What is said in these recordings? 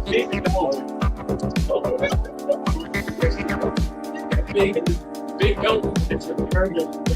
Big help. It's a very good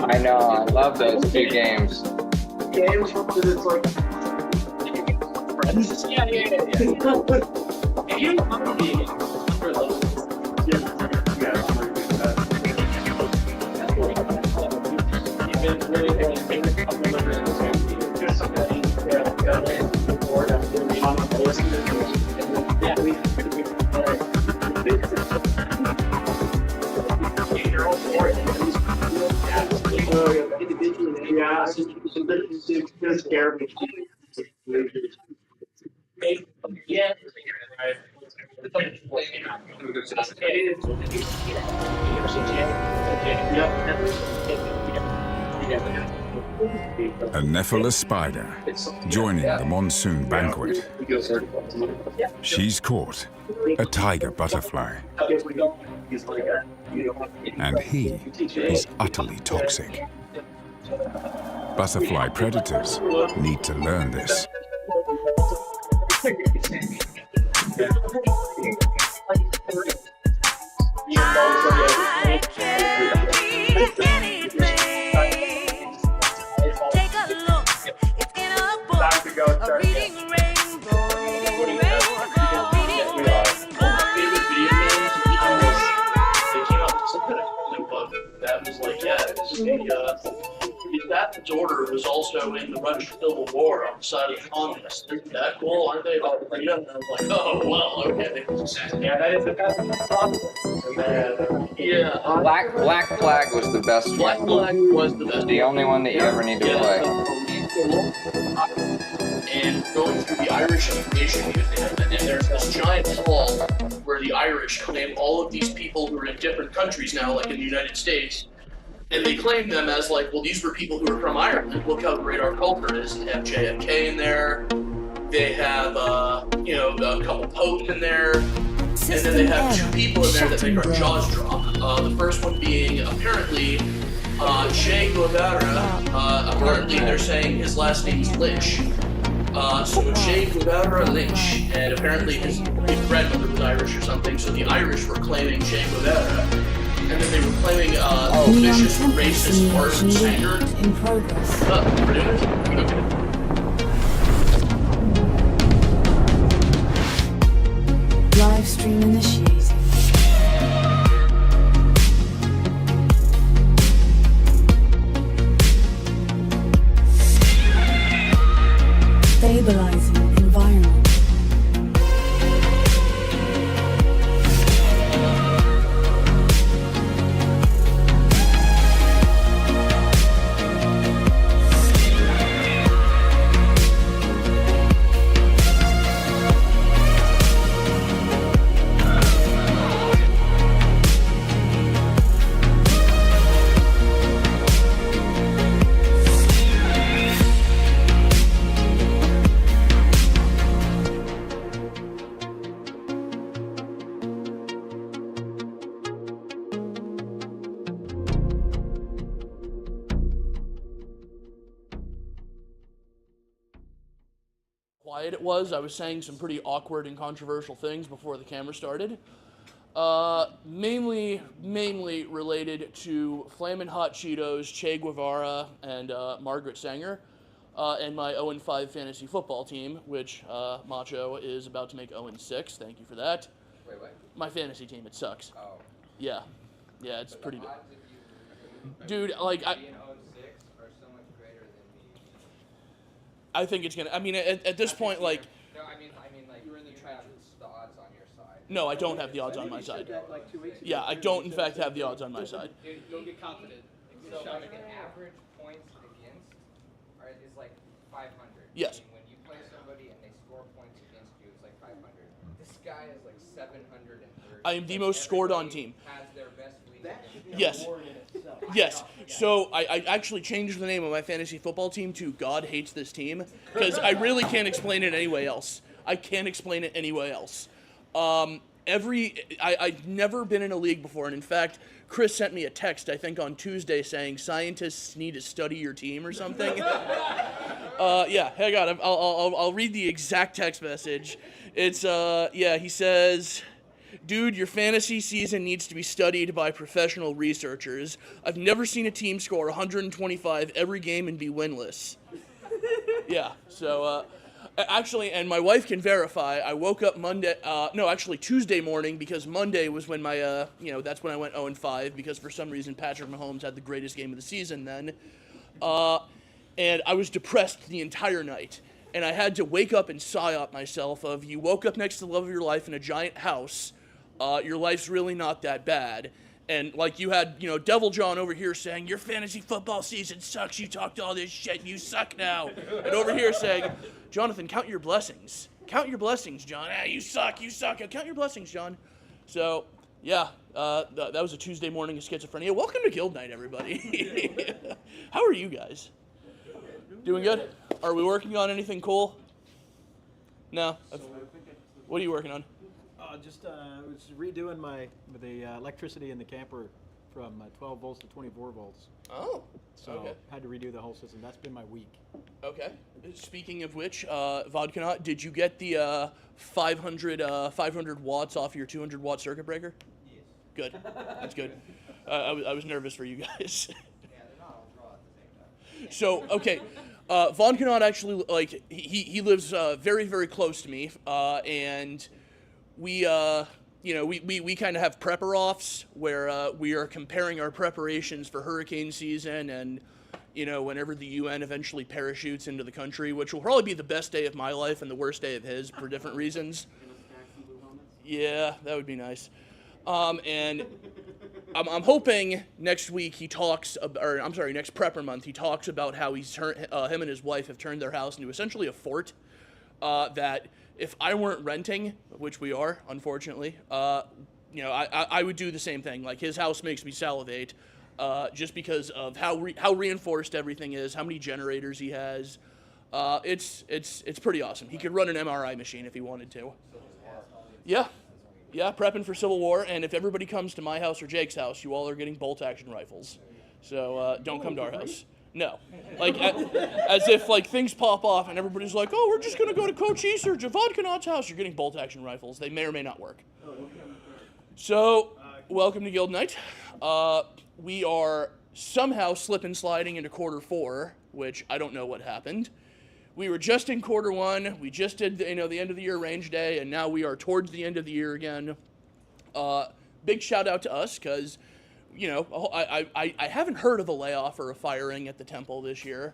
I know, I love those two games. Games because it's like friends. Yeah. And you don't have to be under level. You've been really famous couple members of the family. Just something. Or on the list. Yeah, you're all for it. Yeah, it's gonna scare me. Yeah. A Nephilim spider joining the monsoon banquet. She's caught a tiger butterfly. And he is utterly toxic. Butterfly predators need to learn this. I can be anything. Take a look, it's in a book. A reading rainbow, reading rainbow, reading rainbow. That was like, that order was also in the Russian Civil War on the side of the communists. Isn't that cool? Aren't they about freedom? And I was like, oh, well, okay. Yeah, that is the kind of problem. Yeah. Black Flag was the best one. Black Flag was the best. The only one that you ever need to play. And going through the Irish Nation Museum, and there's this giant hall where the Irish claim all of these people who are in different countries now, like in the United States, and they claim them as like, well, these were people who were from Ireland. Look how great our culture is. They have JFK in there. They have, a couple popes in there. And then they have two people in there that make our jaws drop. The first one being apparently Che Guevara. Apparently they're saying his last name is Lynch. So Che Guevara Lynch, and apparently his grandmother was Irish or something, so the Irish were claiming Che Guevara, and then they were claiming vicious, racist Martin Sanger. In progress. We're doing it? Okay. Live stream initiated. Stabilizing environment. quiet it was. I was saying some pretty awkward and controversial things before the camera started. Mainly related to Flamin' Hot Cheetos, Che Guevara, and Margaret Sanger, and my 0-5 fantasy football team, which Macho is about to make 0-6. Thank you for that. Wait, what? My fantasy team, it sucks. Oh. Yeah, it's pretty bad. Odds if you Dude, like, being 0-6 are so much greater than the. I think it's gonna. I mean, at this point, like, No, I mean, like you're in the trenches. The odds on your side. no, I don't have the odds on my side. Like 2 weeks ago. Yeah, I don't, in fact, have the odds on my side. You'll get confident. So like the average points against is like 500. Yes. I mean, when you play somebody and they score points against you, it's like 500. This guy is like 730. I am the most scored on team. Has their best week That against should be a Yes. reward in itself. Yes. So I actually changed the name of my fantasy football team to God Hates This Team because I really can't explain it anyway else. I can't explain it anyway else. I've never been in a league before, and in fact, Chris sent me a text, I think on Tuesday, saying scientists need to study your team or something. Yeah, hang on, I'll read the exact text message. It's he says, dude, your fantasy season needs to be studied by professional researchers. I've never seen a team score 125 every game and be winless. Yeah, so, actually, and my wife can verify, I woke up Tuesday morning, because Monday was when my, that's when I went 0-5, because for some reason Patrick Mahomes had the greatest game of the season then. And I was depressed the entire night. And I had to wake up and psyop myself of, you woke up next to the love of your life in a giant house, your life's really not that bad. And like you had, Devil John over here saying, your fantasy football season sucks, you talked all this shit, you suck now. And over here saying, Jonathan, count your blessings. Count your blessings, John. You suck. Count your blessings, John. So, yeah, that was a Tuesday morning of schizophrenia. Welcome to Guild Night, everybody. How are you guys? Doing good? Are we working on anything cool? No? What are you working on? Was redoing the electricity in the camper from 12 volts to 24 volts. Oh, So okay. had to redo the whole system. That's been my week. Okay. Speaking of which, Vodkanaut, did you get the 500 watts off your 200 watt circuit breaker? Yes. Good. That's good. I was nervous for you guys. Yeah, they're not all draw at the same time. So, okay. Vodkanaut actually, like, he lives very, very close to me, and we kind of have prepper offs where we are comparing our preparations for hurricane season and, whenever the UN eventually parachutes into the country, which will probably be the best day of my life and the worst day of his for different reasons. Yeah, that would be nice. And I'm hoping next week next prepper month, he talks about how him and his wife have turned their house into essentially a fort, that if I weren't renting, which we are, unfortunately, I would do the same thing. Like, his house makes me salivate, just because of how reinforced everything is, how many generators he has. It's pretty awesome. He could run an MRI machine if he wanted to. Yeah, prepping for Civil War. And if everybody comes to my house or Jake's house, you all are getting bolt action rifles. So don't come to our house. No. Like, as if, like, things pop off and everybody's like, oh, we're just going to go to Coach East or Vodkanaut's house. You're getting bolt-action rifles. They may or may not work. So, welcome to Guild Night. We are somehow slip and sliding into quarter 4, which I don't know what happened. We were just in quarter 1. We just did, the end of the year range day, and now we are towards the end of the year again. Big shout out to us, because I haven't heard of a layoff or a firing at the temple this year,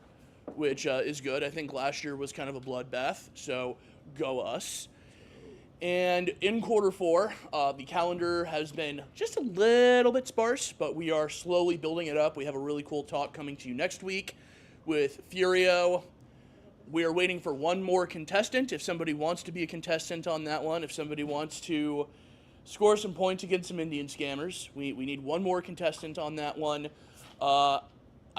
which is good. I think last year was kind of a bloodbath, so go us. And in quarter 4, the calendar has been just a little bit sparse, but we are slowly building it up. We have a really cool talk coming to you next week with Furio. We are waiting for one more contestant. If somebody wants to be a contestant on that one, if somebody wants to score some points against some Indian scammers, we need one more contestant on that one. I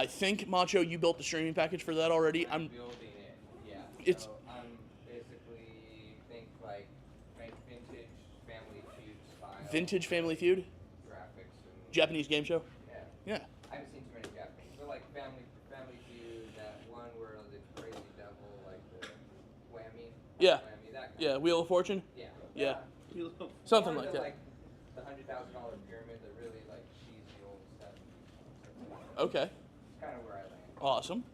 think, Macho, you built the streaming package for that already. I'm building it, yeah. It's, so I'm basically, like vintage Family Feud style. Vintage Family Feud? Graphics and... Japanese game show? Yeah. Yeah. I haven't seen too many Japanese. But like Family Feud, that one where the crazy devil, like the whammy. You know Yeah. what I mean? That kind Yeah, Wheel of Fortune? Yeah. Yeah. Something Or like the, that. Like the $100,000 pyramid, the really like cheesy old stuff. Okay. It's kind of where I land. Awesome.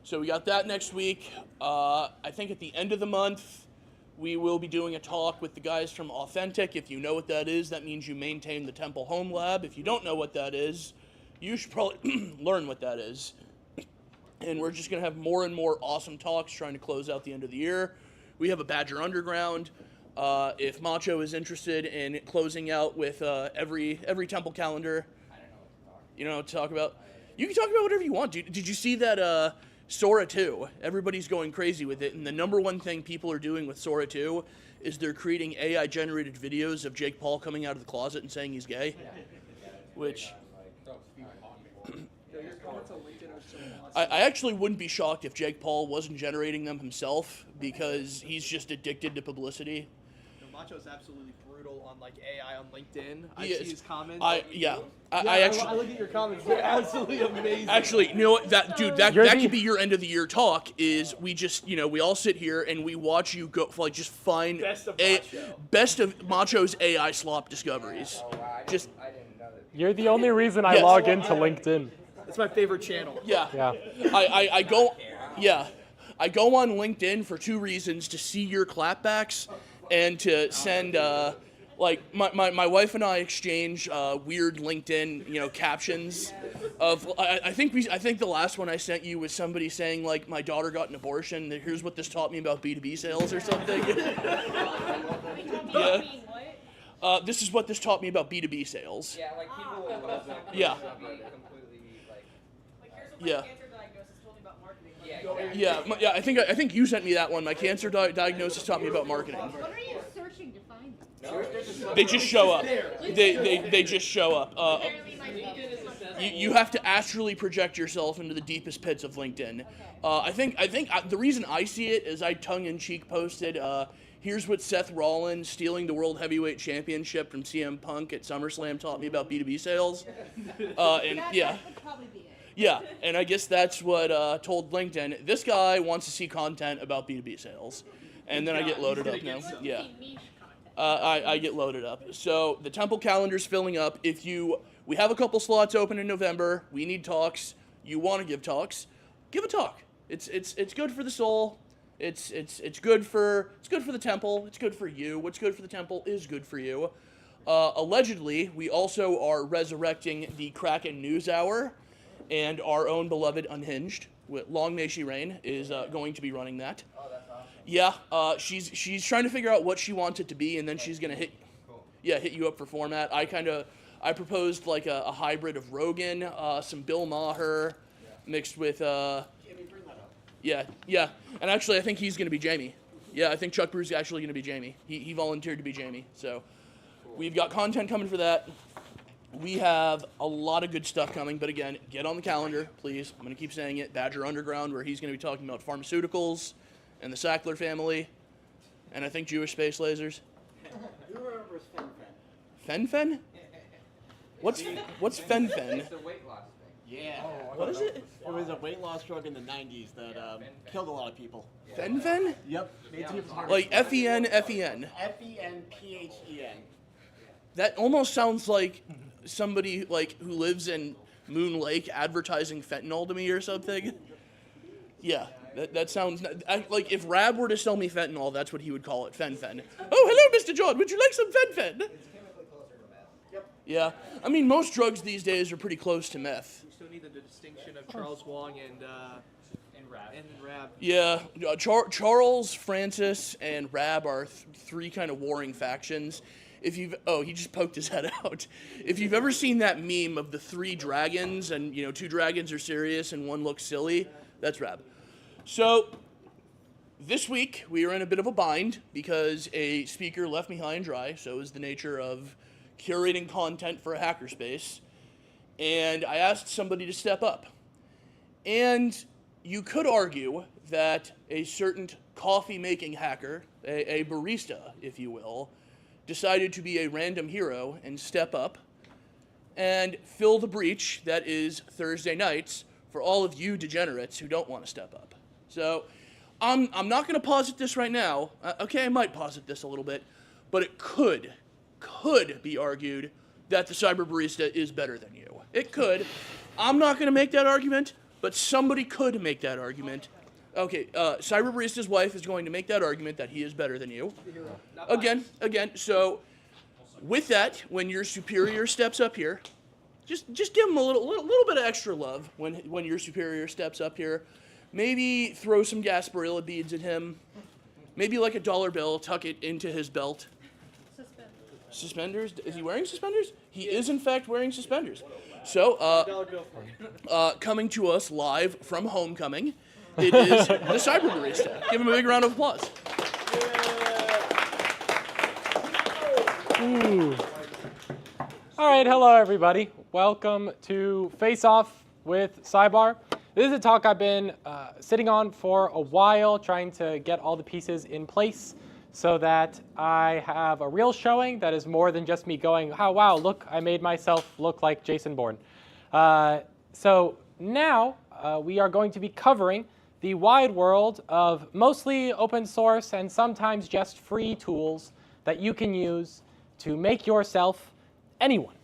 So we got that next week. I think at the end of the month, we will be doing a talk with the guys from Authentic. If you know what that is, that means you maintain the Temple Home Lab. If you don't know what that is, you should probably learn what that is. And we're just going to have more and more awesome talks trying to close out the end of the year. We have a Badger Underground. If Macho is interested in closing out with every Temple calendar, I don't know what to talk. you know what to talk about? You can talk about whatever you want, dude. Did you see that Sora 2? Everybody's going crazy with it, and the number one thing people are doing with Sora 2 is they're creating AI-generated videos of Jake Paul coming out of the closet and saying he's gay, which... I actually wouldn't be shocked if Jake Paul wasn't generating them himself, because he's just addicted to publicity. Macho's absolutely brutal on like AI on LinkedIn. I He see is. his comments. I look at your comments. They're absolutely amazing. Actually, you know what? That dude, that You're that the- could be your end of the year talk. Is we just, we all sit here and we watch you go, like, just find best of Macho's AI slop discoveries. Oh, wow. Just I didn't know that. You're the only reason I Yes. log into LinkedIn. It's my favorite channel. yeah. Yeah. I go I go on LinkedIn for two reasons: to see your clapbacks and to send like my wife and I exchange weird LinkedIn captions of I think the last one I sent you was somebody saying like, my daughter got an abortion, here's what this taught me about B2B sales or something. Yeah. This is what this taught me about B2B sales. Yeah, like people will love that. Yeah. Completely like. Yeah. Cancer diagnosis told me about marketing. Yeah, exactly. Yeah, I think you sent me that one. My cancer diagnosis taught me about marketing. What are you searching to find them? They just show up. They just show up. Apparently my LinkedIn is You have to astrally project yourself into the deepest pits of LinkedIn. I think the reason I see it is I tongue-in-cheek posted, here's what Seth Rollins stealing the World Heavyweight Championship from CM Punk at SummerSlam taught me about B2B sales. And yeah. That would probably be it. Yeah, and I guess that's what told LinkedIn, this guy wants to see content about B2B sales. And then I get loaded up now. Yeah. Niche content. I get loaded up. So the Temple calendar's filling up. We have a couple slots open in November. We need talks. You want to give talks? Give a talk. It's good for the soul. It's good for the Temple. It's good for you. What's good for the Temple is good for you. Allegedly, we also are resurrecting the Kraken News Hour, and our own beloved Unhinged, Long May She Reign, is going to be running that. Oh, that's awesome. Yeah, she's trying to figure out what she wants it to be, and then she's gonna hit you up for format. I proposed like a hybrid of Rogan, some Bill Maher, mixed with yeah, and actually I think he's gonna be Jamie. Yeah, I think Chuck Bruce is actually gonna be Jamie. He volunteered to be Jamie, so we've got content coming for that. We have a lot of good stuff coming, but again, get on the calendar, please. I'm going to keep saying it. Badger Underground, where he's going to be talking about pharmaceuticals and the Sackler family, and I think Jewish space lasers. Who remembers FenFen? FenFen? What's FenFen? It's the weight loss thing. Yeah. What is it? It was a weight loss drug in the 90s that killed a lot of people. FenFen? Yep. Made some people Like FEN? FenPhen. That almost sounds like somebody like who lives in Moon Lake advertising fentanyl to me or something. Yeah, that sounds like if Rab were to sell me fentanyl, that's what he would call it, FenFen. Oh, hello, Mr. John. Would you like some FenFen? Yeah, I mean most drugs these days are pretty close to meth. You still need the distinction of Charles Wong and Rab. Yeah, Charles, Francis, and Rab are three kind of warring factions. He just poked his head out. If you've ever seen that meme of the three dragons, and two dragons are serious and one looks silly, that's Rab. So this week we are in a bit of a bind because a speaker left me high and dry. So is the nature of curating content for a hackerspace, and I asked somebody to step up. And you could argue that a certain coffee-making hacker, a barista, if you will, decided to be a random hero and step up and fill the breach that is Thursday nights for all of you degenerates who don't want to step up. So I'm not going to posit this right now. Okay, I might posit this a little bit, but it could be argued that the Cyber Barista is better than you. It could. I'm not going to make that argument, but somebody could make that argument. Okay, Cyber Barista's wife is going to make that argument that he is better than you. Again. So, with that, when your superior steps up here, just give him a little bit of extra love when your superior steps up here. Maybe throw some Gasparilla beads at him. Maybe like a $1 bill, tuck it into his belt. Suspenders? Is he wearing suspenders? He is in fact wearing suspenders. So, coming to us live from Homecoming, it is the Cyber Barista. Give him a big round of applause. Ooh. All right, hello everybody. Welcome to Face Off with Cybar. This is a talk I've been sitting on for a while, trying to get all the pieces in place so that I have a real showing that is more than just me going, oh, wow, look, I made myself look like Jason Bourne. So now we are going to be covering the wide world of mostly open source and sometimes just free tools that you can use to make yourself anyone.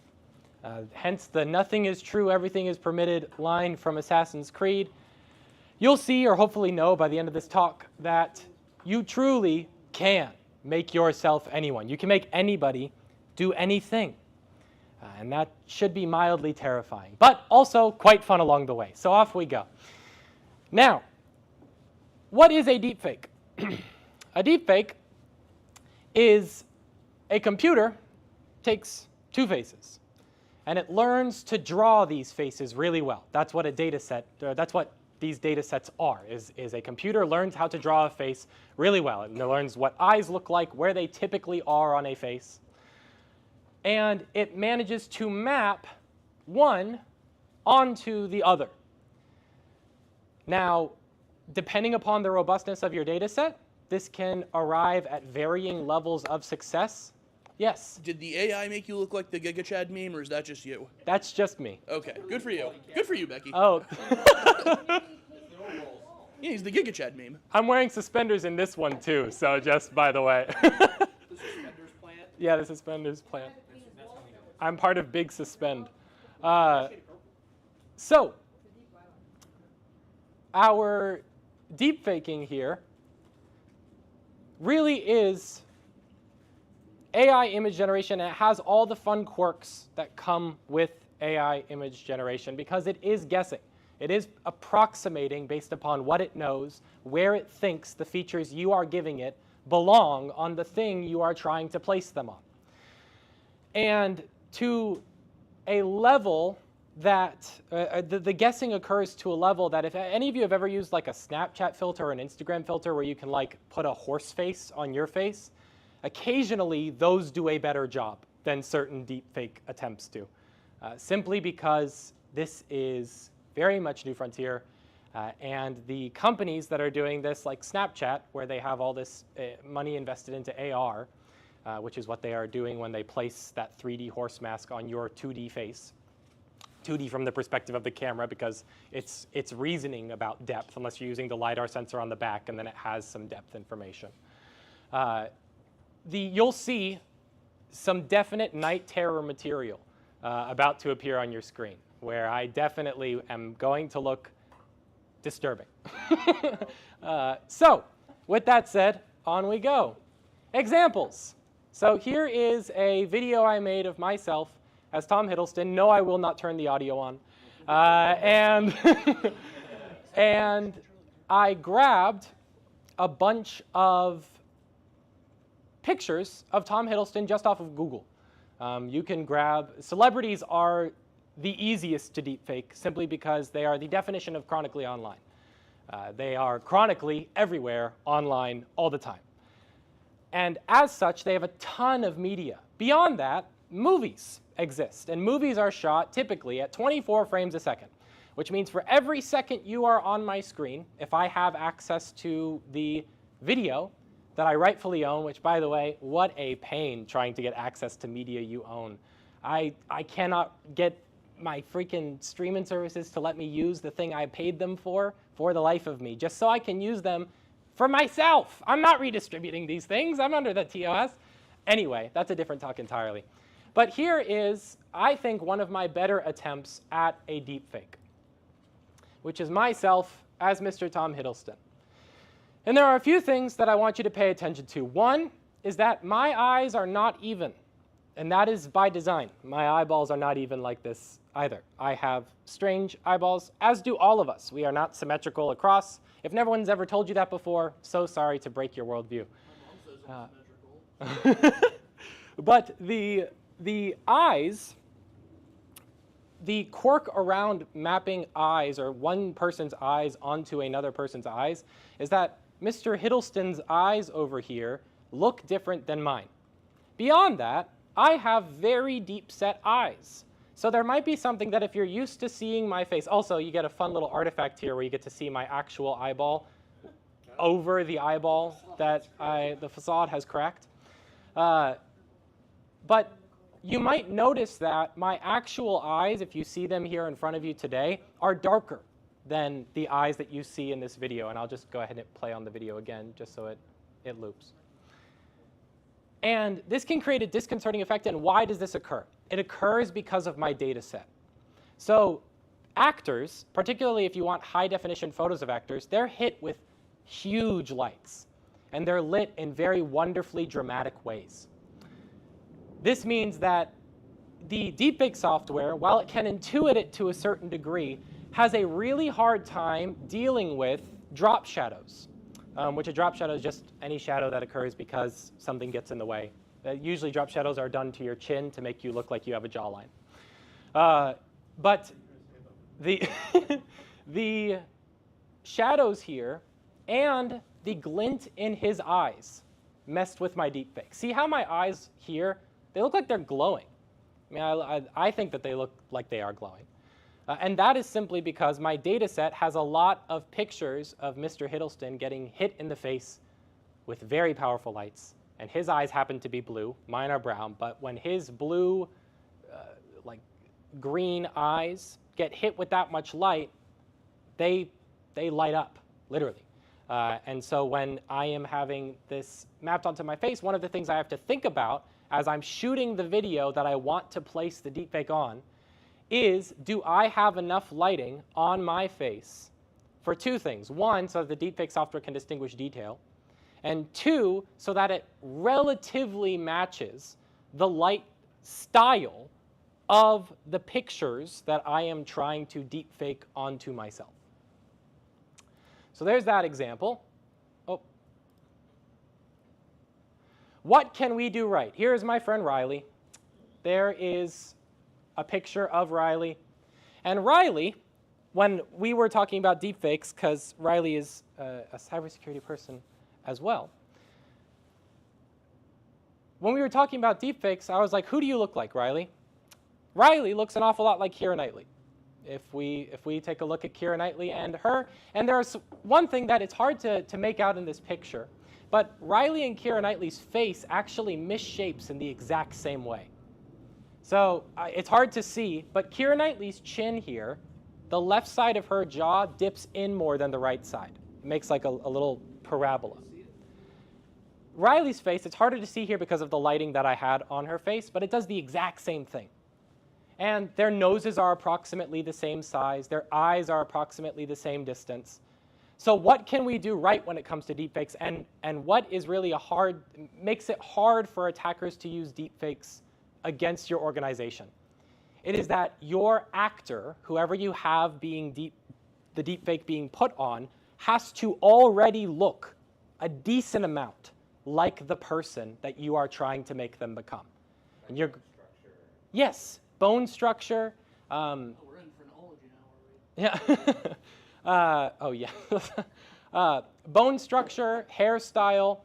Hence the nothing is true, everything is permitted line from Assassin's Creed. You'll see, or hopefully know by the end of this talk, that you truly can make yourself anyone. You can make anybody do anything. And that should be mildly terrifying, but also quite fun along the way. So off we go. Now, what is a deepfake? A deepfake is a computer takes two faces, and it learns to draw these faces really well. That's what a data set, that's what these data sets are, is a computer learns how to draw a face really well. It learns what eyes look like, where they typically are on a face, and it manages to map one onto the other. Now, depending upon the robustness of your data set, this can arrive at varying levels of success. Yes? Did the AI make you look like the Giga Chad meme, or is that just you? That's just me. Okay, good for you. Good for you, Becky. Oh. Yeah, he's the Giga Chad meme. I'm wearing suspenders in this one too, so just by the way. The suspenders plant? Yeah, the suspenders plant. I'm part of Big Suspend. So, our deepfaking here really is AI image generation. And it has all the fun quirks that come with AI image generation because it is guessing. It is approximating based upon what it knows, where it thinks the features you are giving it belong on the thing you are trying to place them on. And to a level that the guessing occurs to a level that if any of you have ever used like a Snapchat filter or an Instagram filter where you can like put a horse face on your face, occasionally those do a better job than certain deepfake attempts do. Simply because this is very much new frontier, and the companies that are doing this, like Snapchat, where they have all this money invested into AR, which is what they are doing when they place that 3D horse mask on your 2D face. 2D from the perspective of the camera because it's reasoning about depth unless you're using the LiDAR sensor on the back and then it has some depth information. You'll see some definite night terror material about to appear on your screen where I definitely am going to look disturbing. So with that said, on we go. Examples. So here is a video I made of myself as Tom Hiddleston. No, I will not turn the audio on. And I grabbed a bunch of pictures of Tom Hiddleston just off of Google. You can grab, celebrities are the easiest to deepfake simply because they are the definition of chronically online. They are chronically everywhere, online, all the time. And as such, they have a ton of media. Beyond that, movies exist. And movies are shot typically at 24 frames a second, which means for every second you are on my screen, if I have access to the video that I rightfully own, which by the way, what a pain trying to get access to media you own. I cannot get my freaking streaming services to let me use the thing I paid them for the life of me, just so I can use them for myself. I'm not redistributing these things. I'm under the TOS. Anyway, that's a different talk entirely. But here is, I think, one of my better attempts at a deepfake, which is myself as Mr. Tom Hiddleston. And there are a few things that I want you to pay attention to. One is that my eyes are not even, and that is by design. My eyeballs are not even like this either. I have strange eyeballs, as do all of us. We are not symmetrical across. If no one's ever told you that before, so sorry to break your worldview. My mom says I'm symmetrical. But the eyes, the quirk around mapping eyes, or one person's eyes onto another person's eyes, is that Mr. Hiddleston's eyes over here look different than mine. Beyond that, I have very deep set eyes. So there might be something that if you're used to seeing my face, also you get a fun little artifact here where you get to see my actual eyeball over the eyeball that the facade has cracked. But you might notice that my actual eyes, if you see them here in front of you today, are darker than the eyes that you see in this video. And I'll just go ahead and play on the video again, just so it loops. And this can create a disconcerting effect. And why does this occur? It occurs because of my data set. So actors, particularly if you want high definition photos of actors, they're hit with huge lights. And they're lit in very wonderfully dramatic ways. This means that the deepfake software, while it can intuit it to a certain degree, has a really hard time dealing with drop shadows, which a drop shadow is just any shadow that occurs because something gets in the way. Usually drop shadows are done to your chin to make you look like you have a jawline. But the, the shadows here and the glint in his eyes messed with my deepfake. See how my eyes here, they look like they're glowing. I mean, I think that they look like they are glowing. And that is simply because my data set has a lot of pictures of Mr. Hiddleston getting hit in the face with very powerful lights. And his eyes happen to be blue. Mine are brown. But when his blue, like green eyes get hit with that much light, they light up, literally. And so when I am having this mapped onto my face, one of the things I have to think about as I'm shooting the video that I want to place the deepfake on is, do I have enough lighting on my face for two things? One, so that the deepfake software can distinguish detail. And two, so that it relatively matches the light style of the pictures that I am trying to deepfake onto myself. So there's that example. Oh. What can we do right? Here is my friend Riley. There is a picture of Riley. And Riley, when we were talking about deepfakes, because Riley is a cybersecurity person as well, when we were talking about deepfakes, I was like, who do you look like, Riley? Riley looks an awful lot like Keira Knightley. If we take a look at Keira Knightley and her, and there's one thing that it's hard to make out in this picture, but Riley and Keira Knightley's face actually misshapes in the exact same way. So it's hard to see, but Keira Knightley's chin here, the left side of her jaw dips in more than the right side. It makes like a little parabola. Riley's face, it's harder to see here because of the lighting that I had on her face, but it does the exact same thing. And their noses are approximately the same size. Their eyes are approximately the same distance. So what can we do right when it comes to deepfakes? And what is really makes it hard for attackers to use deepfakes against your organization? It is that your actor, whoever you have being the deepfake being put on, has to already look a decent amount like the person that you are trying to make them become. And you're, yes, bone structure. Oh, we're in phrenology now, are we? Yeah. Oh, yeah. Bone structure, hairstyle,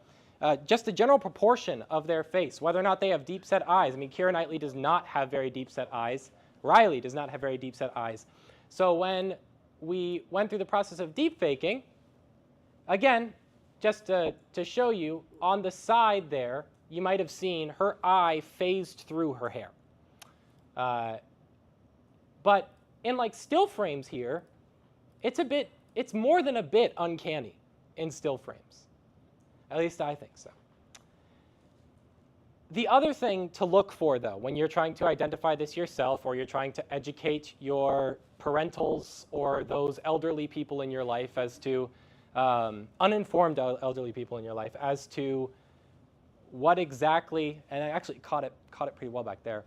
just the general proportion of their face, whether or not they have deep set eyes. I mean, Keira Knightley does not have very deep set eyes. Riley does not have very deep set eyes. So when we went through the process of deepfaking, again, just to show you, on the side there, you might have seen her eye phased through her hair. But in like still frames here, it's more than a bit uncanny. in still frames. At least I think so. The other thing to look for, though, when you're trying to identify this yourself or you're trying to educate your parentals or those elderly people in your life as to, uninformed elderly people in your life, as to what exactly, and I actually caught it pretty well back there,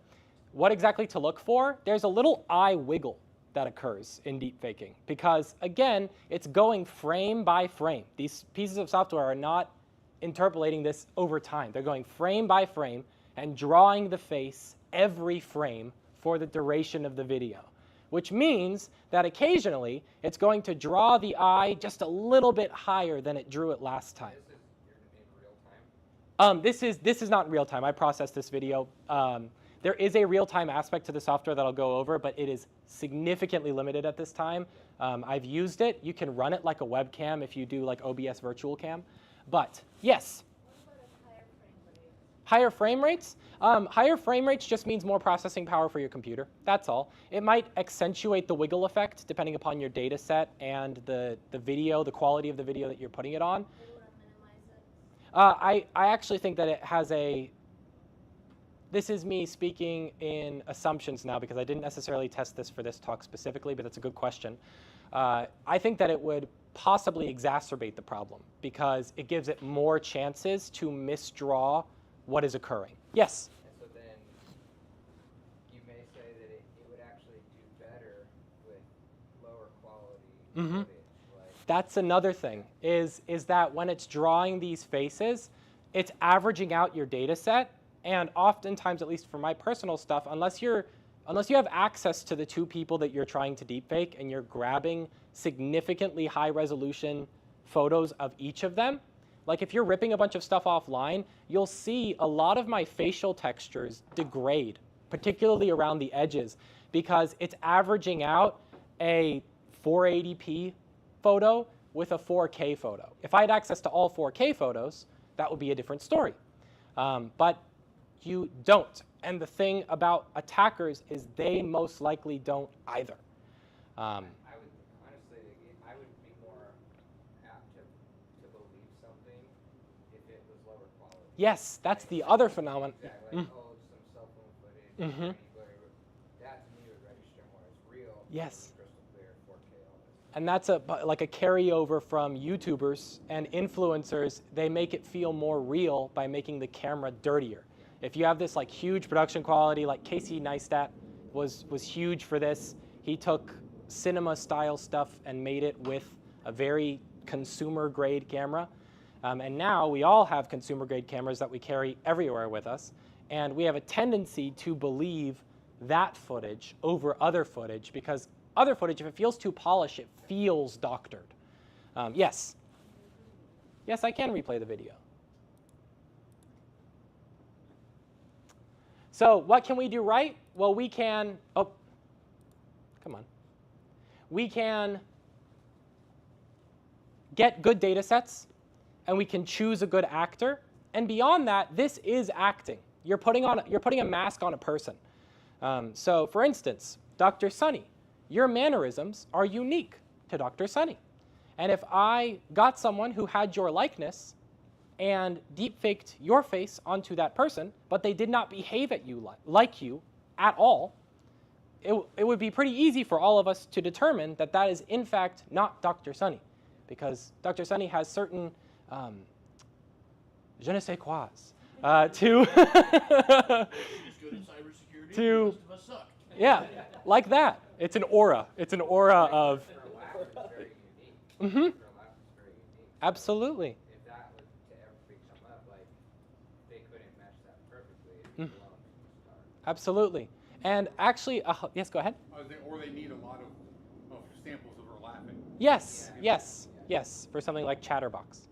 what exactly to look for, there's a little eye wiggle that occurs in deepfaking because, again, it's going frame by frame. These pieces of software are not interpolating this over time. They're going frame by frame and drawing the face every frame for the duration of the video, which means that occasionally it's going to draw the eye just a little bit higher than it drew it last time. This is not real time. I processed this video. There is a real-time aspect to the software that I'll go over, but it is significantly limited at this time. I've used it. You can run it like a webcam if you do like OBS Virtual Cam. But yes. Higher frame rates? Higher frame rates just means more processing power for your computer. That's all. It might accentuate the wiggle effect depending upon your data set and the video, the quality of the video that you're putting it on. I actually think that it has a, this is me speaking in assumptions now because I didn't necessarily test this for this talk specifically, but it's a good question. I think that it would possibly exacerbate the problem because it gives it more chances to misdraw what is occurring. Yes? And so then you may say that it would actually do better with lower quality footage. That's another thing, is that when it's drawing these faces, it's averaging out your data set, and oftentimes, at least for my personal stuff, unless you have access to the two people that you're trying to deepfake and you're grabbing significantly high resolution photos of each of them, like if you're ripping a bunch of stuff offline, you'll see a lot of my facial textures degrade, particularly around the edges, because it's averaging out a 480p photo with a 4K photo. If I had access to all 4K photos, that would be a different story. But you don't. And the thing about attackers is they most likely don't either. I would honestly, I would be more apt to believe something if it was lower quality. Yes, that's the other phenomenon. Exactly. Like, oh, some cell phone footage, Mm-hmm. that to me would register more as real. Yes. Crystal clear, 4K, all this. And that's like a carryover from YouTubers and influencers. They make it feel more real by making the camera dirtier. If you have this like huge production quality, like Casey Neistat was huge for this. He took cinema style stuff and made it with a very consumer grade camera. And now we all have consumer grade cameras that we carry everywhere with us. And we have a tendency to believe that footage over other footage because other footage, if it feels too polished, it feels doctored. Yes. Yes, I can replay the video. So what can we do right? Well, we can, oh, come on. We can get good data sets, and we can choose a good actor. And beyond that, this is acting. You're putting a mask on a person. So for instance, Dr. Sunny, your mannerisms are unique to Dr. Sunny. And if I got someone who had your likeness and deepfaked your face onto that person, but they did not behave like you at all, it would be pretty easy for all of us to determine that that is in fact not Dr. Sunny, because Dr. Sunny has certain je ne sais quoi yeah, like that. It's an aura. It's an aura of. Mm-hmm. Absolutely. If that was to ever come up, like they couldn't match that perfectly. Absolutely. And actually, yes, go ahead. Or they need a lot of samples of her laughing. Yes, yes, yes, for something like Chatterbox,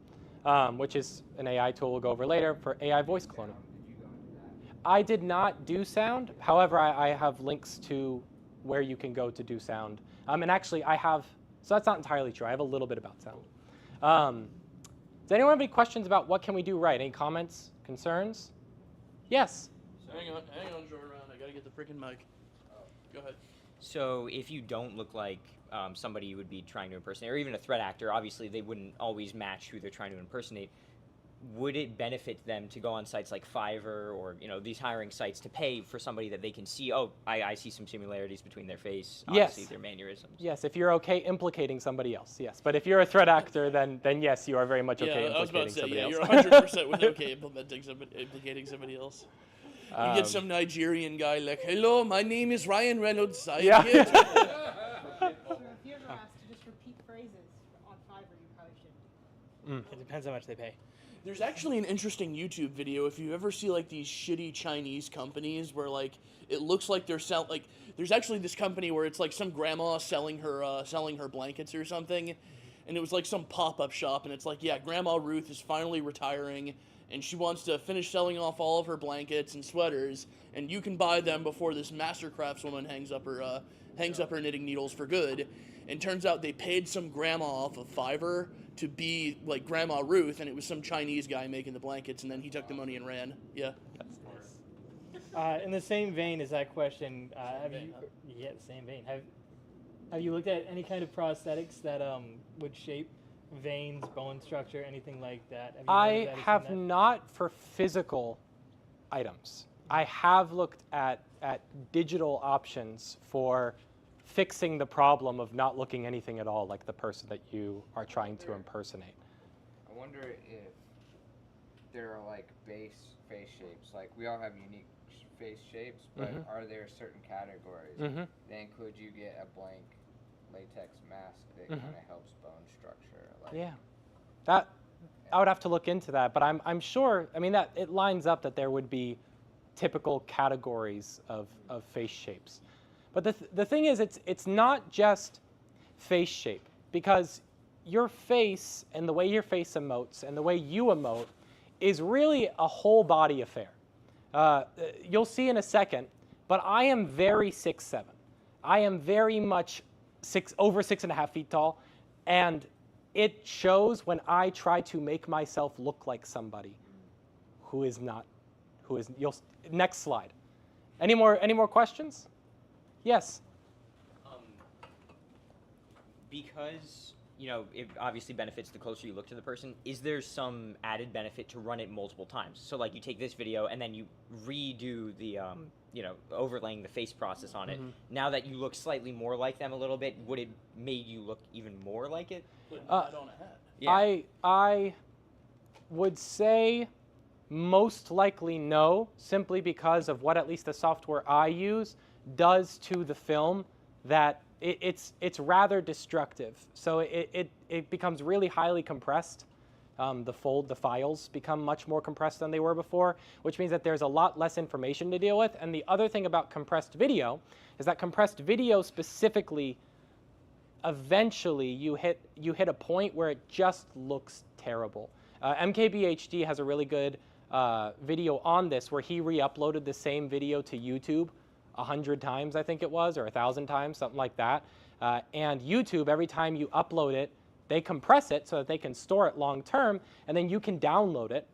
which is an AI tool we'll go over later for AI voice cloning. I did not do sound. However, I have links to where you can go to do sound. And actually, I have, so that's not entirely true. I have a little bit about sound. Does anyone have any questions about what can we do right? Any comments, concerns? Yes? Hang on, Jordan. I gotta get the freaking mic. Go ahead. So if you don't look like somebody you would be trying to impersonate, or even a threat actor, obviously they wouldn't always match who they're trying to impersonate. Would it benefit them to go on sites like Fiverr or these hiring sites to pay for somebody that they can see? Oh, I see some similarities between their face, obviously Yes. their mannerisms. Yes, if you're okay implicating somebody else, yes. But if you're a threat actor, then yes, you are very much okay I was about implicating to say, somebody else. you're 100% with okay implicating somebody else. You get some Nigerian guy like, hello, my name is Ryan Reynolds. I'm Yeah. here. So if you're ever asked to just repeat phrases on Fiverr, you probably shouldn't. It depends how much they pay. There's actually an interesting YouTube video if you ever see like these shitty Chinese companies where like it looks like they're there's actually this company where it's like some grandma selling her blankets or something, and it was like some pop-up shop, and it's like, yeah, Grandma Ruth is finally retiring and she wants to finish selling off all of her blankets and sweaters, and you can buy them before this master craftswoman hangs up her knitting needles for good. And turns out they paid some grandma off of Fiverr to be like Grandma Ruth, and it was some Chinese guy making the blankets, and then he took the money and ran. Yeah. In the same vein as that question, the same vein. Have you looked at any kind of prosthetics that would shape veins, bone structure, anything like that? I have not for physical items. I have looked at digital options for fixing the problem of not looking anything at all like the person that you are trying to impersonate. I wonder if there are like base face shapes. Like we all have unique face shapes, but are there certain categories? Then could you get a blank latex mask that kind of helps bone structure? Like, Yeah, that I would have to look into that, but I'm sure. I mean, that it lines up that there would be typical categories of face shapes. But the thing is, it's not just face shape, because your face and the way your face emotes and the way you emote is really a whole body affair. You'll see in a second, but I am very 6'7". I am very much over 6.5 feet tall, and it shows when I try to make myself look like somebody who is not. Next slide. Any more questions? Yes. Because it obviously benefits the closer you look to the person. Is there some added benefit to run it multiple times? So like you take this video and then you redo the overlaying the face process on it. Now that you look slightly more like them a little bit, would it make you look even more like it? Put that on a hat. Yeah. I would say most likely no, simply because of what at least the software I use does to the film, that it's rather destructive. So it becomes really highly compressed. The files become much more compressed than they were before, which means that there's a lot less information to deal with. And the other thing about compressed video is that compressed video specifically, eventually you hit a point where it just looks terrible. MKBHD has a really good video on this where he re-uploaded the same video to YouTube 100 times, I think it was, or 1,000 times, something like that. And YouTube, every time you upload it, they compress it so that they can store it long term, and then you can download it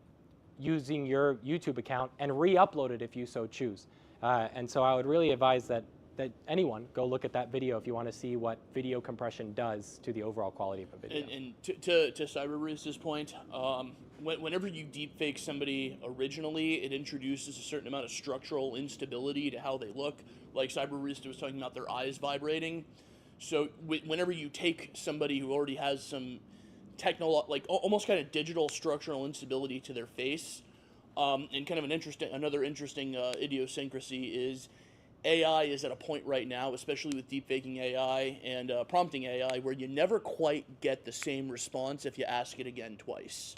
using your YouTube account and re-upload it if you so choose. And so I would really advise that anyone go look at that video if you want to see what video compression does to the overall quality of a video. And to Cyberbarista's point, whenever you deepfake somebody originally, it introduces a certain amount of structural instability to how they look. Like Cyberbarista was talking about their eyes vibrating. So whenever you take somebody who already has some almost kind of digital structural instability to their face, and kind of another interesting idiosyncrasy is AI is at a point right now, especially with deepfaking AI and prompting AI, where you never quite get the same response if you ask it again twice.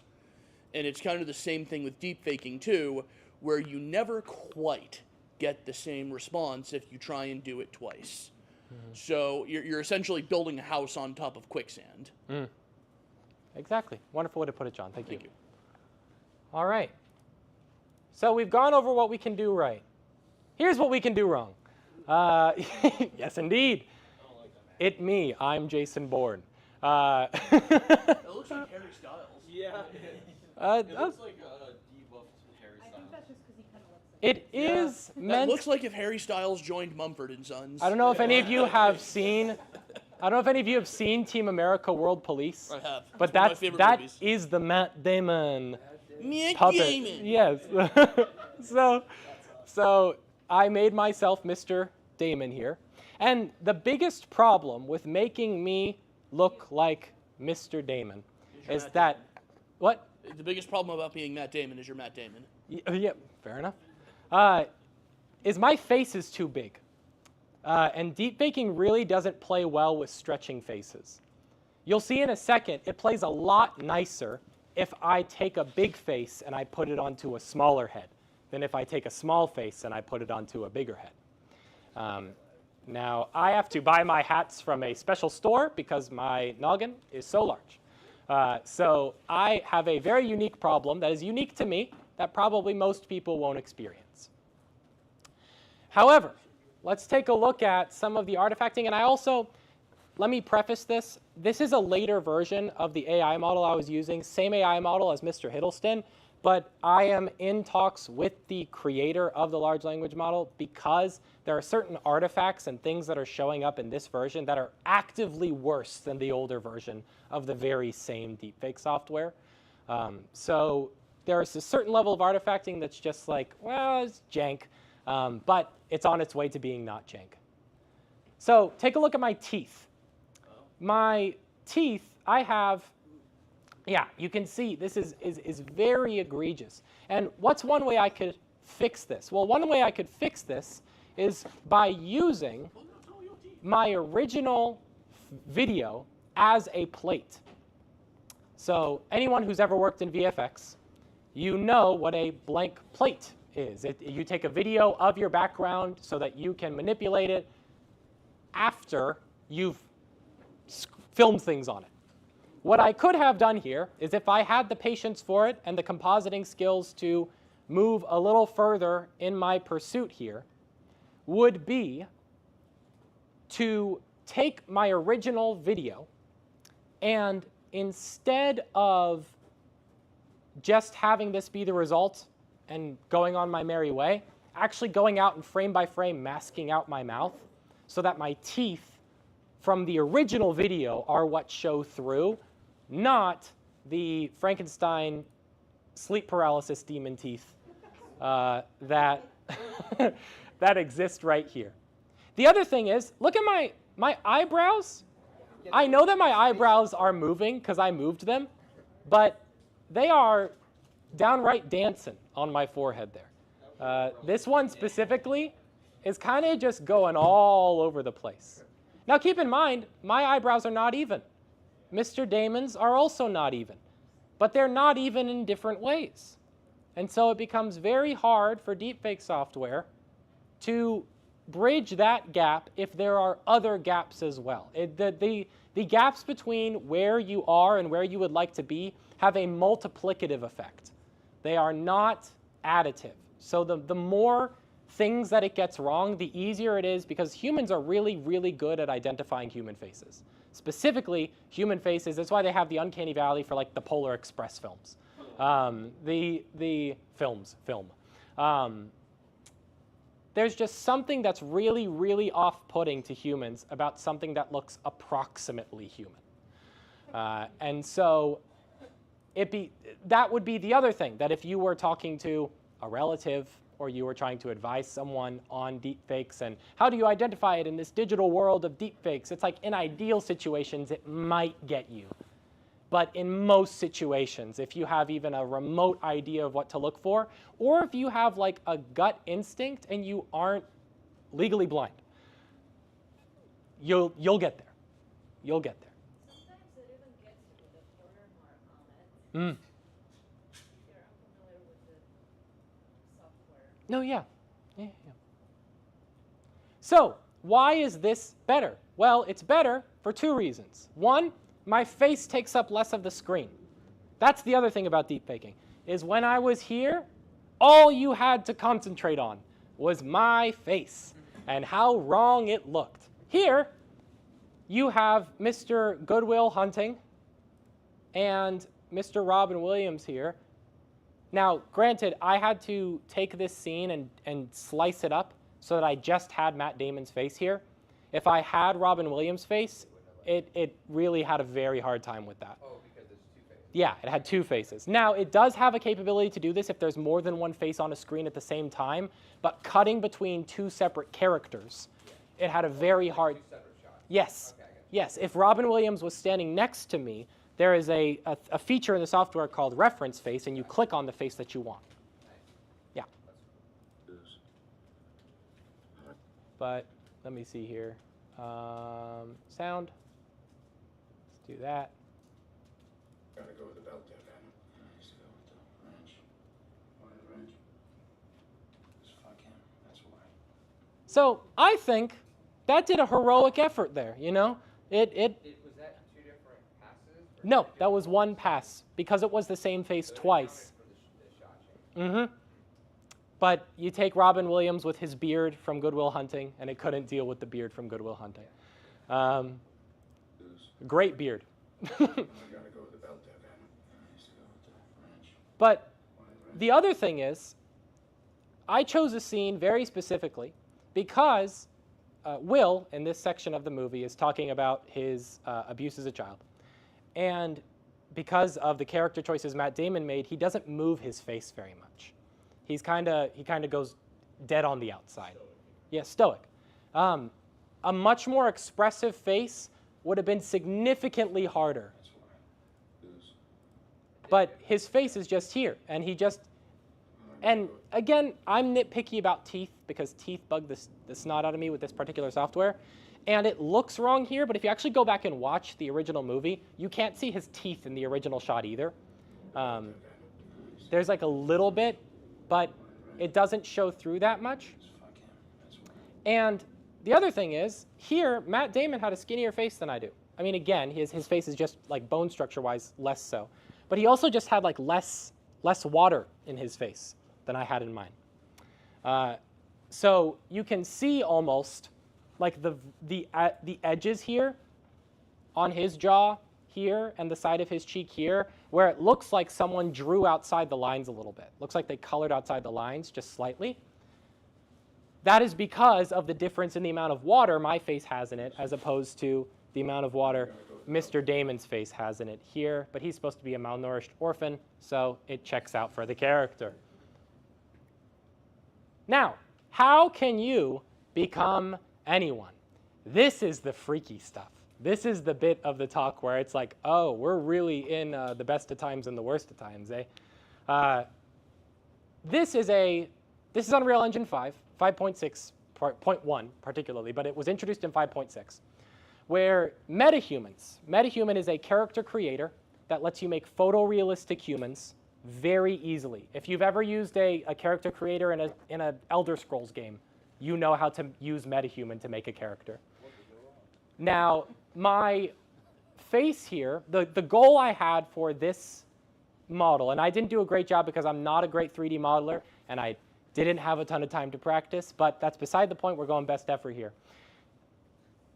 And it's kind of the same thing with deepfaking too, where you never quite get the same response if you try and do it twice. So you're essentially building a house on top of quicksand. Exactly. Wonderful way to put it, John. Thank you. All right. So we've gone over what we can do right. Here's what we can do wrong. Yes, indeed. Me. I'm Jason Bourne. It looks like Harry Styles. Yeah. It looks like a debuffed Harry I Styles. think that's just because he kind of looks like It is That meant. looks like if Harry Styles joined Mumford and Sons. I don't know if any of you have seen. I don't know if any of you have seen Team America: World Police. I have. But It's one of my that favorite that movies. is the Matt Damon Matt puppet. Damon. Yes. So I made myself Mr. Damon here, and the biggest problem with making me look like Mr. Damon is Matt that what? The biggest problem about being Matt Damon is you're Matt Damon. Yeah, fair enough. Is my face is too big. And deepfaking really doesn't play well with stretching faces. You'll see in a second, it plays a lot nicer if I take a big face and I put it onto a smaller head than if I take a small face and I put it onto a bigger head. Now, I have to buy my hats from a special store because my noggin is so large. So I have a very unique problem that is unique to me that probably most people won't experience. However, let's take a look at some of the artifacting. And I also, let me preface this. This is a later version of the AI model I was using, same AI model as Mr. Hiddleston, but I am in talks with the creator of the large language model because there are certain artifacts and things that are showing up in this version that are actively worse than the older version of the very same deepfake software. So there's a certain level of artifacting that's just like, well, it's jank, but it's on its way to being not jank. So take a look at my teeth. My teeth, I have, yeah, you can see this is very egregious. And what's one way I could fix this? Well, one way I could fix this is by using my original video as a plate. So anyone who's ever worked in VFX, you know what a blank plate is. You take a video of your background so that you can manipulate it after you've filmed things on it. What I could have done here is if I had the patience for it and the compositing skills to move a little further in my pursuit here, would be to take my original video and instead of just having this be the result and going on my merry way, actually going out and frame by frame masking out my mouth so that my teeth from the original video are what show through, not the Frankenstein sleep paralysis demon teeth that, that exist right here. The other thing is, look at my eyebrows. I know that my eyebrows are moving because I moved them, but they are downright dancing on my forehead there. This one specifically is kind of just going all over the place. Now keep in mind, my eyebrows are not even. Mr. Damon's are also not even, but they're not even in different ways. And so it becomes very hard for deepfake software to bridge that gap if there are other gaps as well. The gaps between where you are and where you would like to be have a multiplicative effect. They are not additive. So the more things that it gets wrong, the easier it is because humans are really, really good at identifying human faces. Specifically, human faces, that's why they have the uncanny valley for like the Polar Express films. The film. There's just something that's really, really off-putting to humans about something that looks approximately human. And so that would be the other thing, that if you were talking to a relative or you were trying to advise someone on deepfakes and how do you identify it in this digital world of deepfakes, it's like in ideal situations it might get you. But in most situations, if you have even a remote idea of what to look for, or if you have like a gut instinct and you aren't legally blind, you'll get there. You'll get there. Sometimes it even gets you with a watermark on it. You're unfamiliar with the software. No, yeah. So why is this better? Well, it's better for two reasons. One, my face takes up less of the screen. That's the other thing about deepfaking, is when I was here, all you had to concentrate on was my face and how wrong it looked. Here, you have Mr. Goodwill Hunting and Mr. Robin Williams here Now, granted, I had to take this scene and slice it up so that I just had Matt Damon's face here. If I had Robin Williams' face, it really had a very hard time with that. Oh, because it's two faces. Yeah, it had two faces. Now, it does have a capability to do this if there's more than one face on a screen at the same time, but cutting between two separate characters, it had a very hard... Two separate shots. Yes. Okay, I got you. Yes, if Robin Williams was standing next to me, there is a feature in the software called reference face, and you click on the face that you want. Yeah. But let me see here. Sound. Let's do that. Gotta go with the belt there, man. Let's go with the wrench. Why the wrench? Just fuck him. That's why. So I think that did a heroic effort there, you know? Was that two different passes? No, that was one pass because it was the same face twice. But you take Robin Williams with his beard from Good Will Hunting, and it couldn't deal with the beard from Good Will Hunting. Great beard. But the other thing is, I chose a scene very specifically because Will, in this section of the movie, is talking about his abuse as a child. And because of the character choices Matt Damon made, he doesn't move his face very much. He kind of goes dead on the outside. Yeah, stoic. A much more expressive face would have been significantly harder. But his face is just here, and he just... And again, I'm nitpicky about teeth because teeth bug the snot out of me with this particular software. And it looks wrong here, but if you actually go back and watch the original movie, you can't see his teeth in the original shot either. There's like a little bit, but it doesn't show through that much. And the other thing is, here, Matt Damon had a skinnier face than I do. I mean, again, his face is just like bone structure-wise less so. But he also just had like less water in his face than I had in mine. So you can see almost like the edges here on his jaw here and the side of his cheek here, where it looks like someone drew outside the lines a little bit. Looks like they colored outside the lines just slightly. That is because of the difference in the amount of water my face has in it as opposed to the amount of water Mr. Damon's face has in it here. But he's supposed to be a malnourished orphan, so it checks out for the character. Now, how can you become anyone? This is the freaky stuff. This is the bit of the talk where it's like, oh, we're really in the best of times and the worst of times, eh? This is Unreal Engine 5, 5.6.1 particularly, but it was introduced in 5.6, where Metahuman is a character creator that lets you make photorealistic humans very easily. If you've ever used a character creator in an Elder Scrolls game, you know how to use Metahuman to make a character. Now, my face here, the goal I had for this model, and I didn't do a great job because I'm not a great 3D modeler, and I didn't have a ton of time to practice, but that's beside the point. We're going best effort here.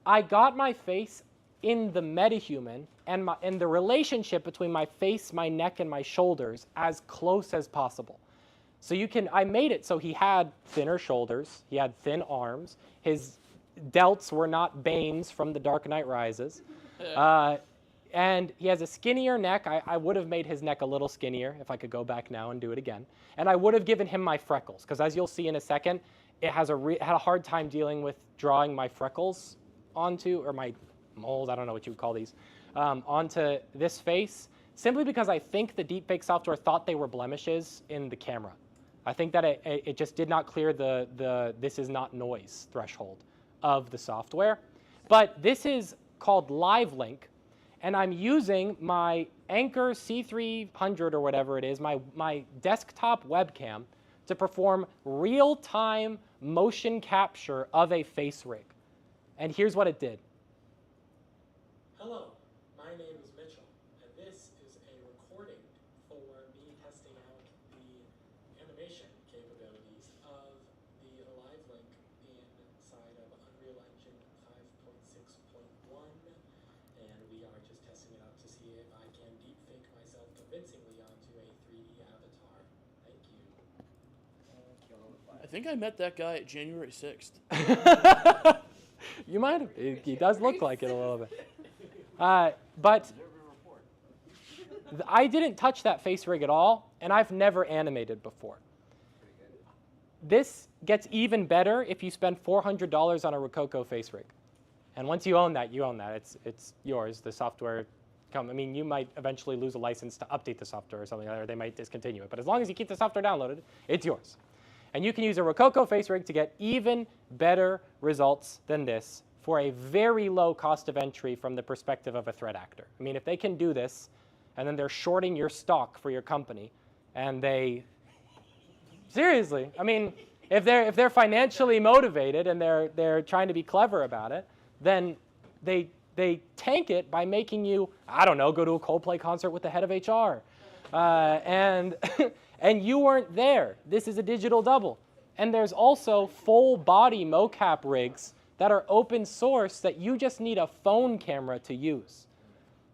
I got my face in the metahuman and the relationship between my face, my neck, and my shoulders as close as possible. So I made it so he had thinner shoulders, he had thin arms, his delts were not Banes from The Dark Knight Rises, and he has a skinnier neck. I would have made his neck a little skinnier if I could go back now and do it again. And I would have given him my freckles, because as you'll see in a second, it had a hard time dealing with drawing my freckles onto, or my moles, I don't know what you would call these, onto this face, simply because I think the deepfake software thought they were blemishes in the camera. I think that it just did not clear the this is not noise threshold of the software. But this is called Live Link, and I'm using my Anchor C300 or whatever it is, my desktop webcam, to perform real-time motion capture of a face rig. And here's what it did. Hello, my name is Mitchell, and this is a recording for me testing out the animation capabilities of the Live Link inside of Unreal Engine 5.6.1, and we are just testing it out to see if I can deepfake myself convincingly onto a 3D avatar I think I met that guy at January 6th. You might have. He does look like it a little bit. But I didn't touch that face rig at all, and I've never animated before. This gets even better if you spend $400 on a Rococo face rig. And once you own that, you own that. It's yours. The software I mean, you might eventually lose a license to update the software or something, or they might discontinue it. But as long as you keep the software downloaded, it's yours. And you can use a Rococo face rig to get even better results than this for a very low cost of entry from the perspective of a threat actor. I mean, if they can do this, and then they're shorting your stock for your company, and they seriously, I mean, if they're financially motivated and they're trying to be clever about it, then they tank it by making you, I don't know, go to a Coldplay concert with the head of HR. And you weren't there. This is a digital double. And there's also full body mocap rigs that are open source that you just need a phone camera to use.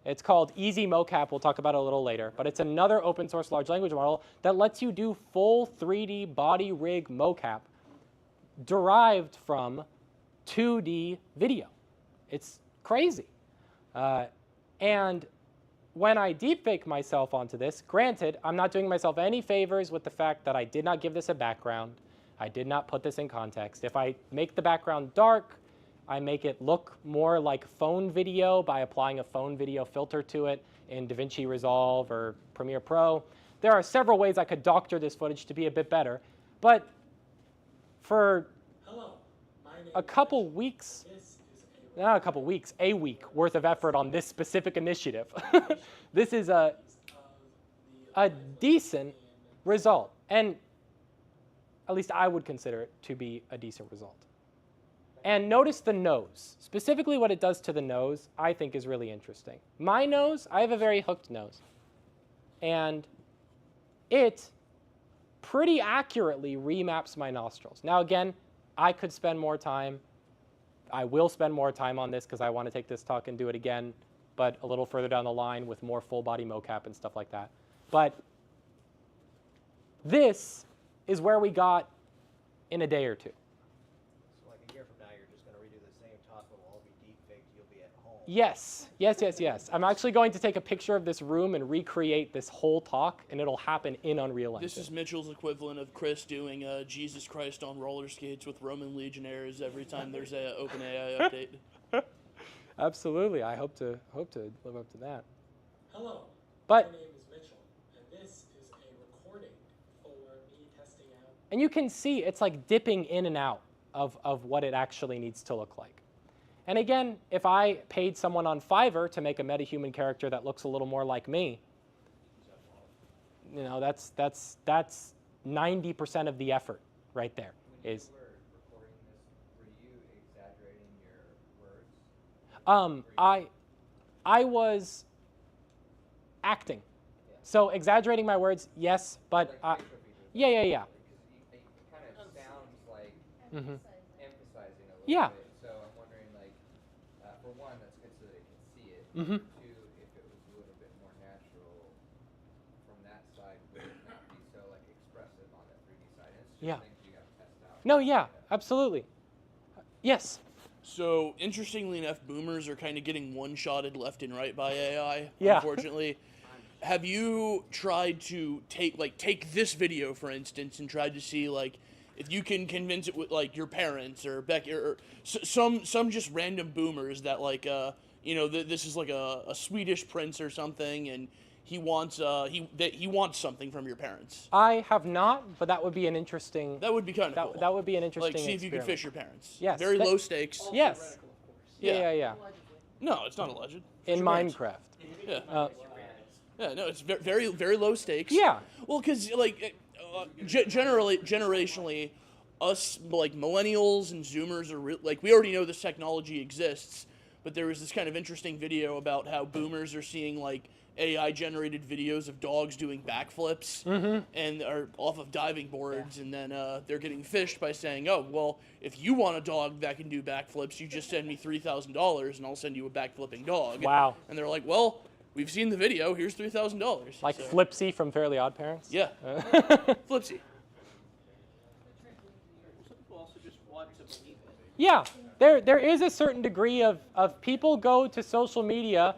It's called Easy Mocap. We'll talk about it a little later. But it's another open source large language model that lets you do full 3D body rig mocap derived from 2D video. It's crazy. And when I deepfake myself onto this, granted, I'm not doing myself any favors with the fact that I did not give this a background. I did not put this in context. If I make the background dark, I make it look more like phone video by applying a phone video filter to it in DaVinci Resolve or Premiere Pro. There are several ways I could doctor this footage to be a bit better. But for a couple weeks, not a couple weeks, a week worth of effort on this specific initiative, this is a decent result. And at least I would consider it to be a decent result. And notice the nose. Specifically what it does to the nose, I think is really interesting. My nose, I have a very hooked nose. And it pretty accurately remaps my nostrils. Now again, I could spend more time. I will spend more time on this because I want to take this talk and do it again, but a little further down the line with more full body mocap and stuff like that. But this is where we got in a day or two. So like a year from now, you're just going to redo the same talk, but we'll all be deep-faked, you'll be at home. Yes, yes, yes, yes. I'm actually going to take a picture of this room and recreate this whole talk, and it'll happen in Unreal Engine. This is Mitchell's equivalent of Chris doing Jesus Christ on roller skates with Roman legionnaires every time there's a OpenAI update. Absolutely, I hope to live up to that. Hello, but my name is Mitchell, and this is a recording for me testing out. And you can see it's like dipping in and out of what it actually needs to look like. And again, if I paid someone on Fiverr to make a metahuman character that looks a little more like me, you know, that's 90% of the effort right there. When is you were recording this, were you exaggerating your words? I was acting. Yeah. So exaggerating my words, yes, but like yeah. Because it kind of sounds like emphasizing a little yeah. bit. So I'm wondering, like, for one, that's good so that it can see it. Mm-hmm. Two, if it was a little bit more natural from that side, would it not be so like expressive on the 3D side? And it's just things you got to test out. No, yeah, absolutely. Yes. So, interestingly enough, boomers are kind of getting one-shotted left and right by AI, yeah. Unfortunately. Have you tried to take this video, for instance, and tried to see, like, if you can convince it with, like, your parents or Becky or some just random boomers that, like, you know, this is like a Swedish prince or something, and he wants he wants something from your parents. I have not, but that would be an interesting. That would be kind of cool. That would be an interesting. Like, see if you can experiment. fish your parents. Yes. Very low stakes. Yes. Yeah. No, it's not alleged. In Minecraft. Yeah. Yeah, no, it's very, very low stakes. Yeah. Well, because, like, generationally, us, like, millennials and Zoomers are, like, we already know this technology exists, but there was this kind of interesting video about how boomers are seeing, like, AI-generated videos of dogs doing backflips and are off of diving boards, and then they're getting fished by saying, oh, well, if you want a dog that can do backflips, you just send me $3,000 and I'll send you a backflipping dog. Wow. And they're like, well, we've seen the video, here's $3,000. Like Flipsy from Fairly Odd Parents? Yeah. Flipsy. Yeah, there is a certain degree of people go to social media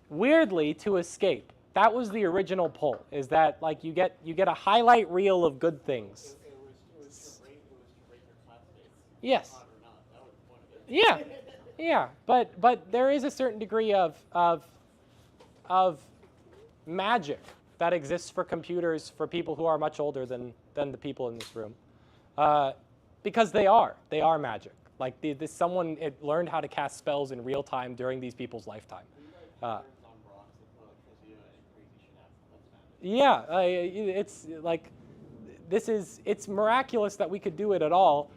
weirdly to escape. That was the original pull, is that like you get a highlight reel of good things. Yes. Yeah, yeah, but there is a certain degree of magic that exists for computers for people who are much older than the people in this room, because they are magic. Like someone learned how to cast spells in real time during these people's lifetime. Yeah, it's like it's miraculous that we could do it at all,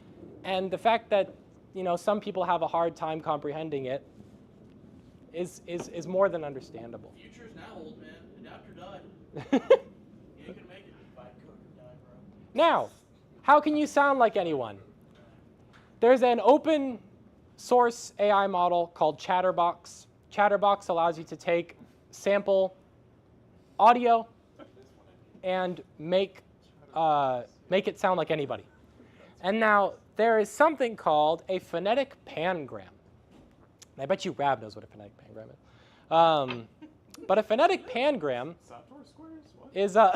and the fact that some people have a hard time comprehending it is more than understandable. Future's now, old man. Adapt or die. You ain't gonna make it. Now, how can you sound like anyone? There's an open source AI model called Chatterbox. Chatterbox allows you to take sample audio and make it sound like anybody. And now there is something called a phonetic pangram. I bet you Rab knows what a phonetic pangram is. But a phonetic pangram is a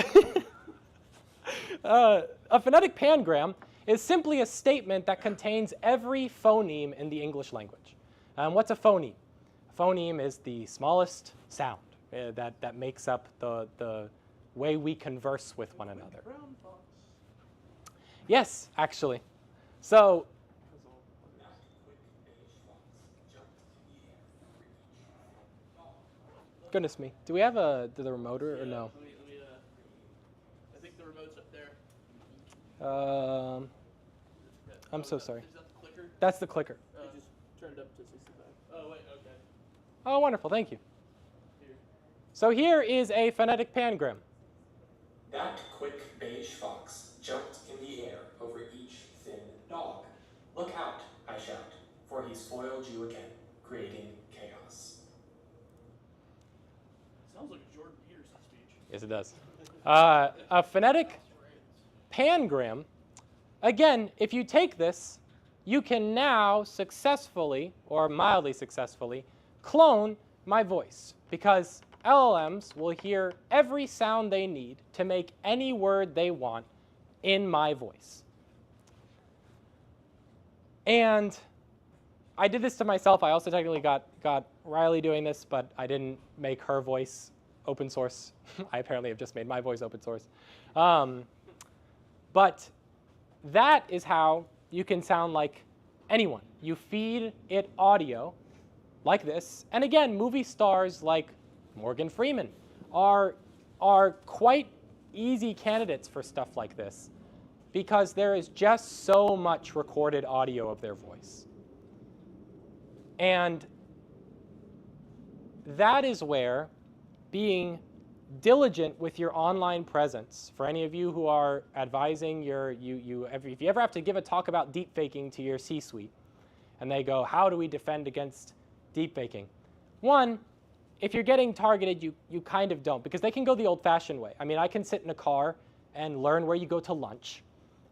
phonetic pangram is simply a statement that contains every phoneme in the English language. What's a phoneme? A phoneme is the smallest sound that makes up the way we converse with one another. Yes, actually. So goodness me, do we have the remote or no? I think the remote's up there. I'm so sorry. Is that the clicker? That's the clicker. I just turned up to 65. Oh, wait, okay. Oh, wonderful, thank you. So here is a phonetic pangram. That quick beige fox jumped in the air over each thin dog. Look out, I shout, for he's foiled you again, creating chaos. Sounds like a Jordan Peterson speech. Yes, it does. A phonetic pangram, again, if you take this, you can now successfully, or mildly successfully, clone my voice, because LLMs will hear every sound they need to make any word they want in my voice. And I did this to myself. I also technically got Riley doing this, but I didn't make her voice open source. I apparently have just made my voice open source. But that is how you can sound like anyone. You feed it audio like this. And again, movie stars like Morgan Freeman are quite easy candidates for stuff like this because there is just so much recorded audio of their voice. And that is where being diligent with your online presence, for any of you who are advising if you ever have to give a talk about deepfaking to your C-suite, and they go, how do we defend against deepfaking? One, if you're getting targeted, you kind of don't, because they can go the old-fashioned way. I mean, I can sit in a car and learn where you go to lunch,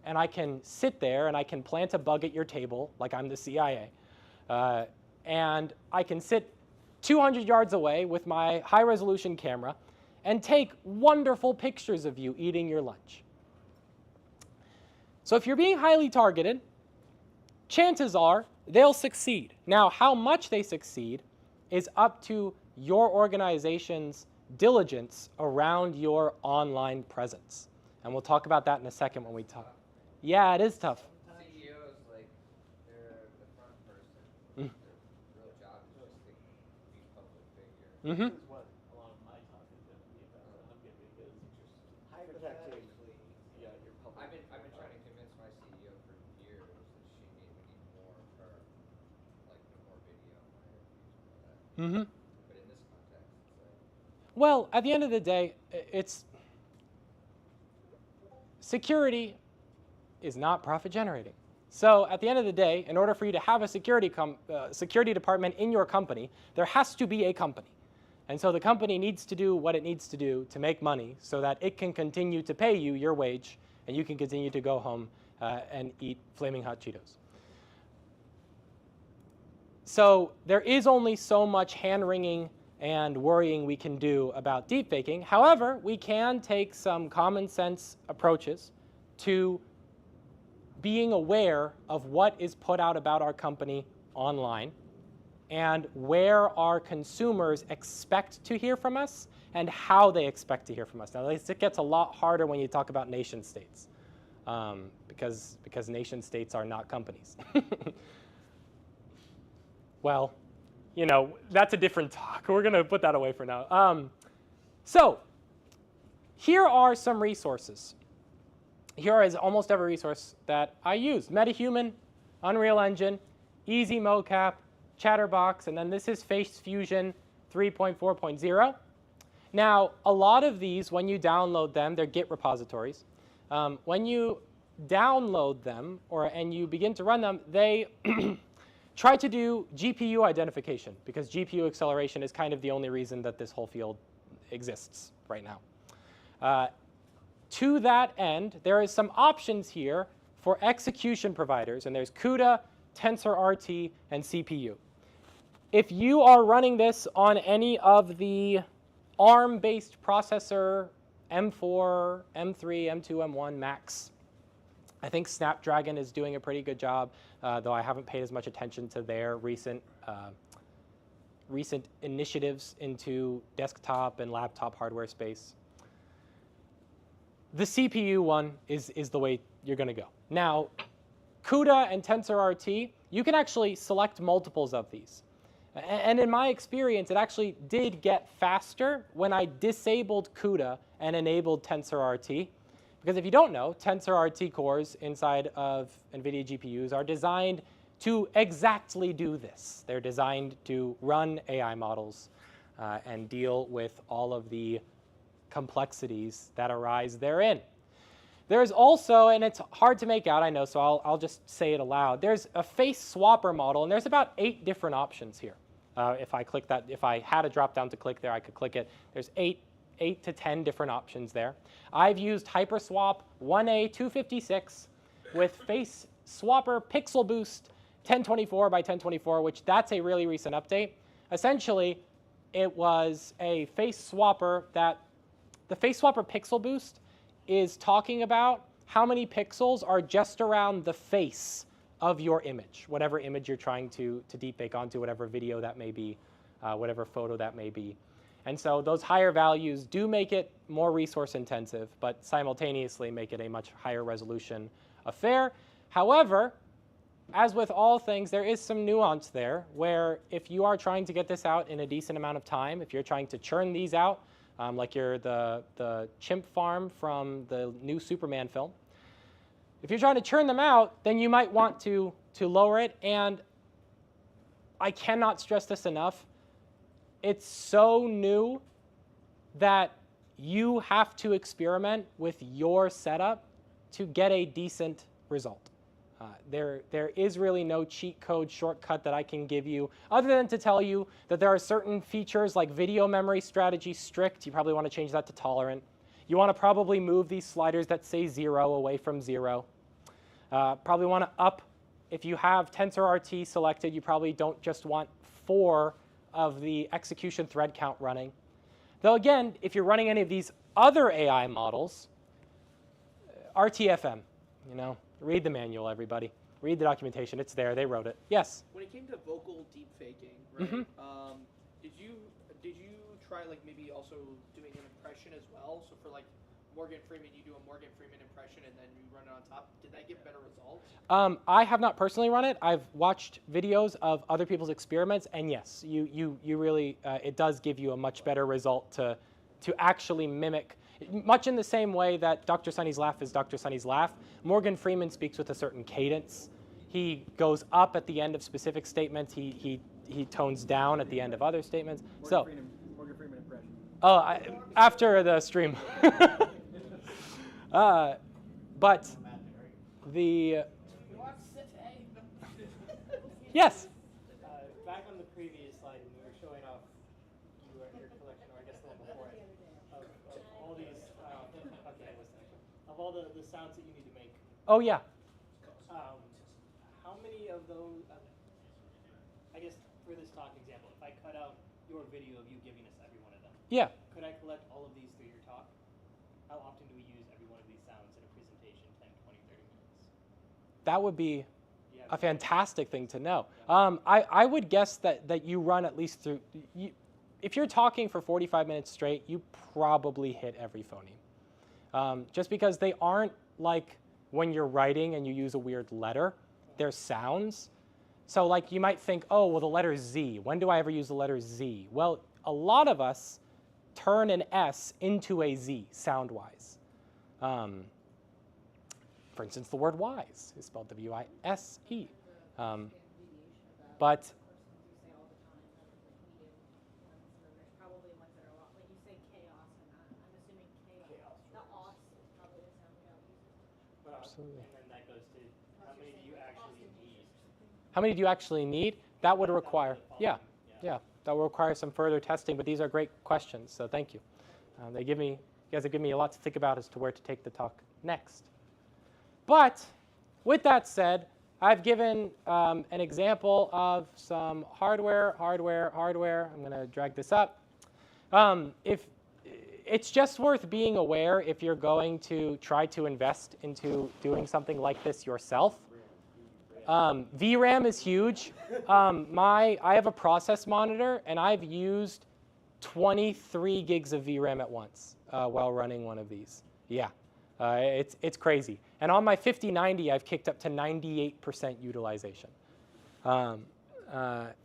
and I can sit there and I can plant a bug at your table like I'm the CIA, and I can sit 200 yards away with my high-resolution camera and take wonderful pictures of you eating your lunch. So if you're being highly targeted, chances are they'll succeed. Now, how much they succeed is up to your organization's diligence around your online presence. And we'll talk about that in a second when we talk. Yeah, it is tough. CEOs, like, they're the front person. Mm. Their real job is just to be a public figure. Mm-hmm. This is what a lot of my talk has been about. I'm getting because Hypothetically, yeah, you're public. I've been trying to convince my CEO for years that we need more of her, like more video, more interviews, more of that. Mm-hmm. But in this context, it's like, Well, at the end of the day, it's security is not profit generating. So at the end of the day, in order for you to have a security department in your company, there has to be a company. And so the company needs to do what it needs to do to make money so that it can continue to pay you your wage and you can continue to go home and eat Flaming Hot Cheetos. So there is only so much hand-wringing and worrying we can do about deepfaking. However, we can take some common sense approaches to being aware of what is put out about our company online and where our consumers expect to hear from us and how they expect to hear from us. Now, it gets a lot harder when you talk about nation states because nation states are not companies. Well, you know, that's a different talk. We're going to put that away for now. So here are some resources. Here is almost every resource that I use. MetaHuman, Unreal Engine, Easy Mocap, Chatterbox, and then this is Face Fusion 3.4.0. Now, a lot of these, when you download them, they're Git repositories. When you download them and you begin to run them, they try to do GPU identification because GPU acceleration is kind of the only reason that this whole field exists right now. To that end, there is some options here for execution providers, and there's CUDA, TensorRT, and CPU. If you are running this on any of the ARM-based processor, M4, M3, M2, M1, Max, I think Snapdragon is doing a pretty good job, though I haven't paid as much attention to their recent initiatives into desktop and laptop hardware space. The CPU one is the way you're going to go. Now, CUDA and TensorRT, you can actually select multiples of these. And in my experience, it actually did get faster when I disabled CUDA and enabled TensorRT. Because if you don't know, TensorRT cores inside of NVIDIA GPUs are designed to exactly do this. They're designed to run AI models and deal with all of the complexities that arise therein. There's also, and it's hard to make out, I know, so I'll just say it aloud. There's a face swapper model, and there's about 8 different options here. If I click that, if I had a drop down to click there, I could click it. There's 8 to 10 different options there. I've used HyperSwap 1A256 with Face Swapper Pixel Boost 1024 by 1024, which that's a really recent update. Essentially, it was a face swapper that the Face Swapper Pixel Boost is talking about how many pixels are just around the face of your image, whatever image you're trying to deepfake onto, whatever video that may be, whatever photo that may be. And so those higher values do make it more resource intensive, but simultaneously make it a much higher resolution affair. However, as with all things, there is some nuance there where if you are trying to get this out in a decent amount of time, if you're trying to churn these out, like you're the chimp farm from the new Superman film, if you're trying to churn them out, then you might want to lower it. And I cannot stress this enough. It's so new that you have to experiment with your setup to get a decent result. There is really no cheat code shortcut that I can give you other than to tell you that there are certain features like video memory strategy strict. You probably want to change that to tolerant. You want to probably move these sliders that say 0 away from 0. Probably want to up, if you have TensorRT selected, you probably don't just want 4 of the execution thread count running. Though again, if you're running any of these other AI models, RTFM, you know, read the manual, everybody. Read the documentation. It's there. They wrote it. Yes? When it came to vocal deepfaking, right? Mm-hmm. Did you try like maybe also doing an impression as well? So for like Morgan Freeman, you do a Morgan Freeman impression and then you run it on top. Did that get better results? I have not personally run it. I've watched videos of other people's experiments, and yes, you really it does give you a much better result to actually mimic. Much in the same way that Dr. Sunny's laugh is Dr. Sunny's laugh, Morgan Freeman speaks with a certain cadence. He goes up at the end of specific statements. He tones down at the end of other statements. Morgan Freeman impression. Oh, after the stream. But the yes. Back on the previous slide, when we were showing off your collection, or I guess the one before it, of all these, of all the sounds that you need to make. Oh yeah. How many of those? I guess for this talk example, if I cut out your video of you giving us every one of them, Yeah. could I collect all of these through your talk? How often do we use every one of these sounds in a presentation, 10, 20, 30 minutes? That would be a fantastic thing to know. I would guess that you run at least through, if you're talking for 45 minutes straight, you probably hit every phoneme. Just because they aren't like when you're writing and you use a weird letter, they're sounds. So like you might think, oh, well, the letter Z, when do I ever use the letter Z? Well, a lot of us turn an S into a Z sound-wise. For instance, the word wise is spelled W-I-S-E. But absolutely. And then that goes to how many do you actually need? How many do you actually need? That would require, yeah, that will require some further testing, but these are great questions, so thank you. You guys have given me a lot to think about as to where to take the talk next. But with that said, I've given an example of some hardware. I'm going to drag this up. If it's just worth being aware if you're going to try to invest into doing something like this yourself. VRAM is huge. I have a process monitor, and I've used 23 gigs of VRAM at once while running one of these. Yeah, it's crazy. And on my 5090, I've kicked up to 98% utilization.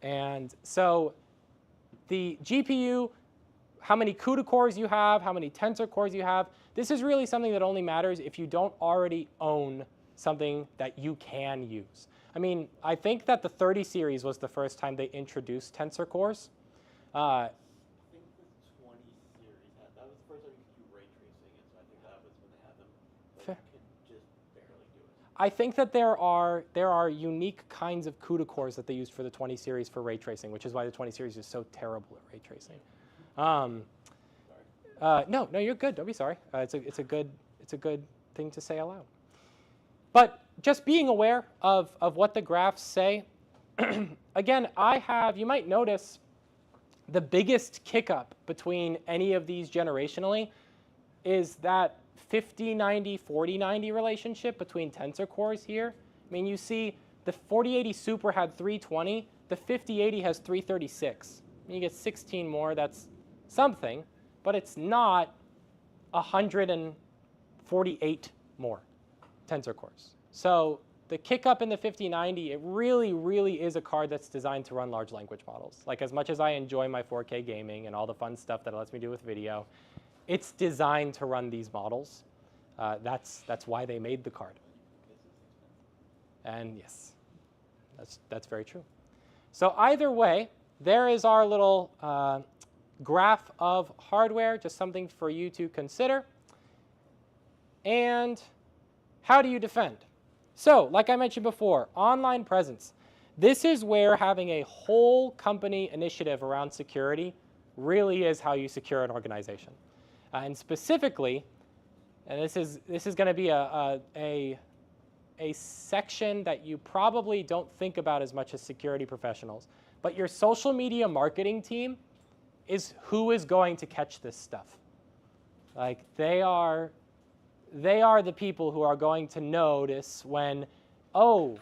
And so the GPU, how many CUDA cores you have, how many tensor cores you have, this is really something that only matters if you don't already own something that you can use. I mean, I think that the 30 series was the first time they introduced tensor cores. I think the 20 series that was the first time you could do ray tracing, and so I think that was when they had them. But you can just barely do it. I think that there are unique kinds of CUDA cores that they used for the 20 series for ray tracing, which is why the 20 series is so terrible at ray tracing. No, you're good. Don't be sorry. It's a good thing to say aloud. But just being aware of what the graphs say. Again, you might notice the biggest kick up between any of these generationally is that 50-90, 40-90 relationship between tensor cores here. I mean, you see the 4080 Super had 320, the 5080 has 336. You get 16 more, that's something, but it's not 148 more tensor cores. So the kick up in the 5090, it really, really is a card that's designed to run large language models. Like, as much as I enjoy my 4K gaming and all the fun stuff that it lets me do with video, it's designed to run these models. That's why they made the card. And yes, that's very true. So either way, there is our little graph of hardware, just something for you to consider. And how do you defend? So, like I mentioned before, online presence. This is where having a whole company initiative around security really is how you secure an organization. And specifically, and this is going to be a section that you probably don't think about as much as security professionals, but your social media marketing team is who is going to catch this stuff. Like, they are the people who are going to notice when, oh,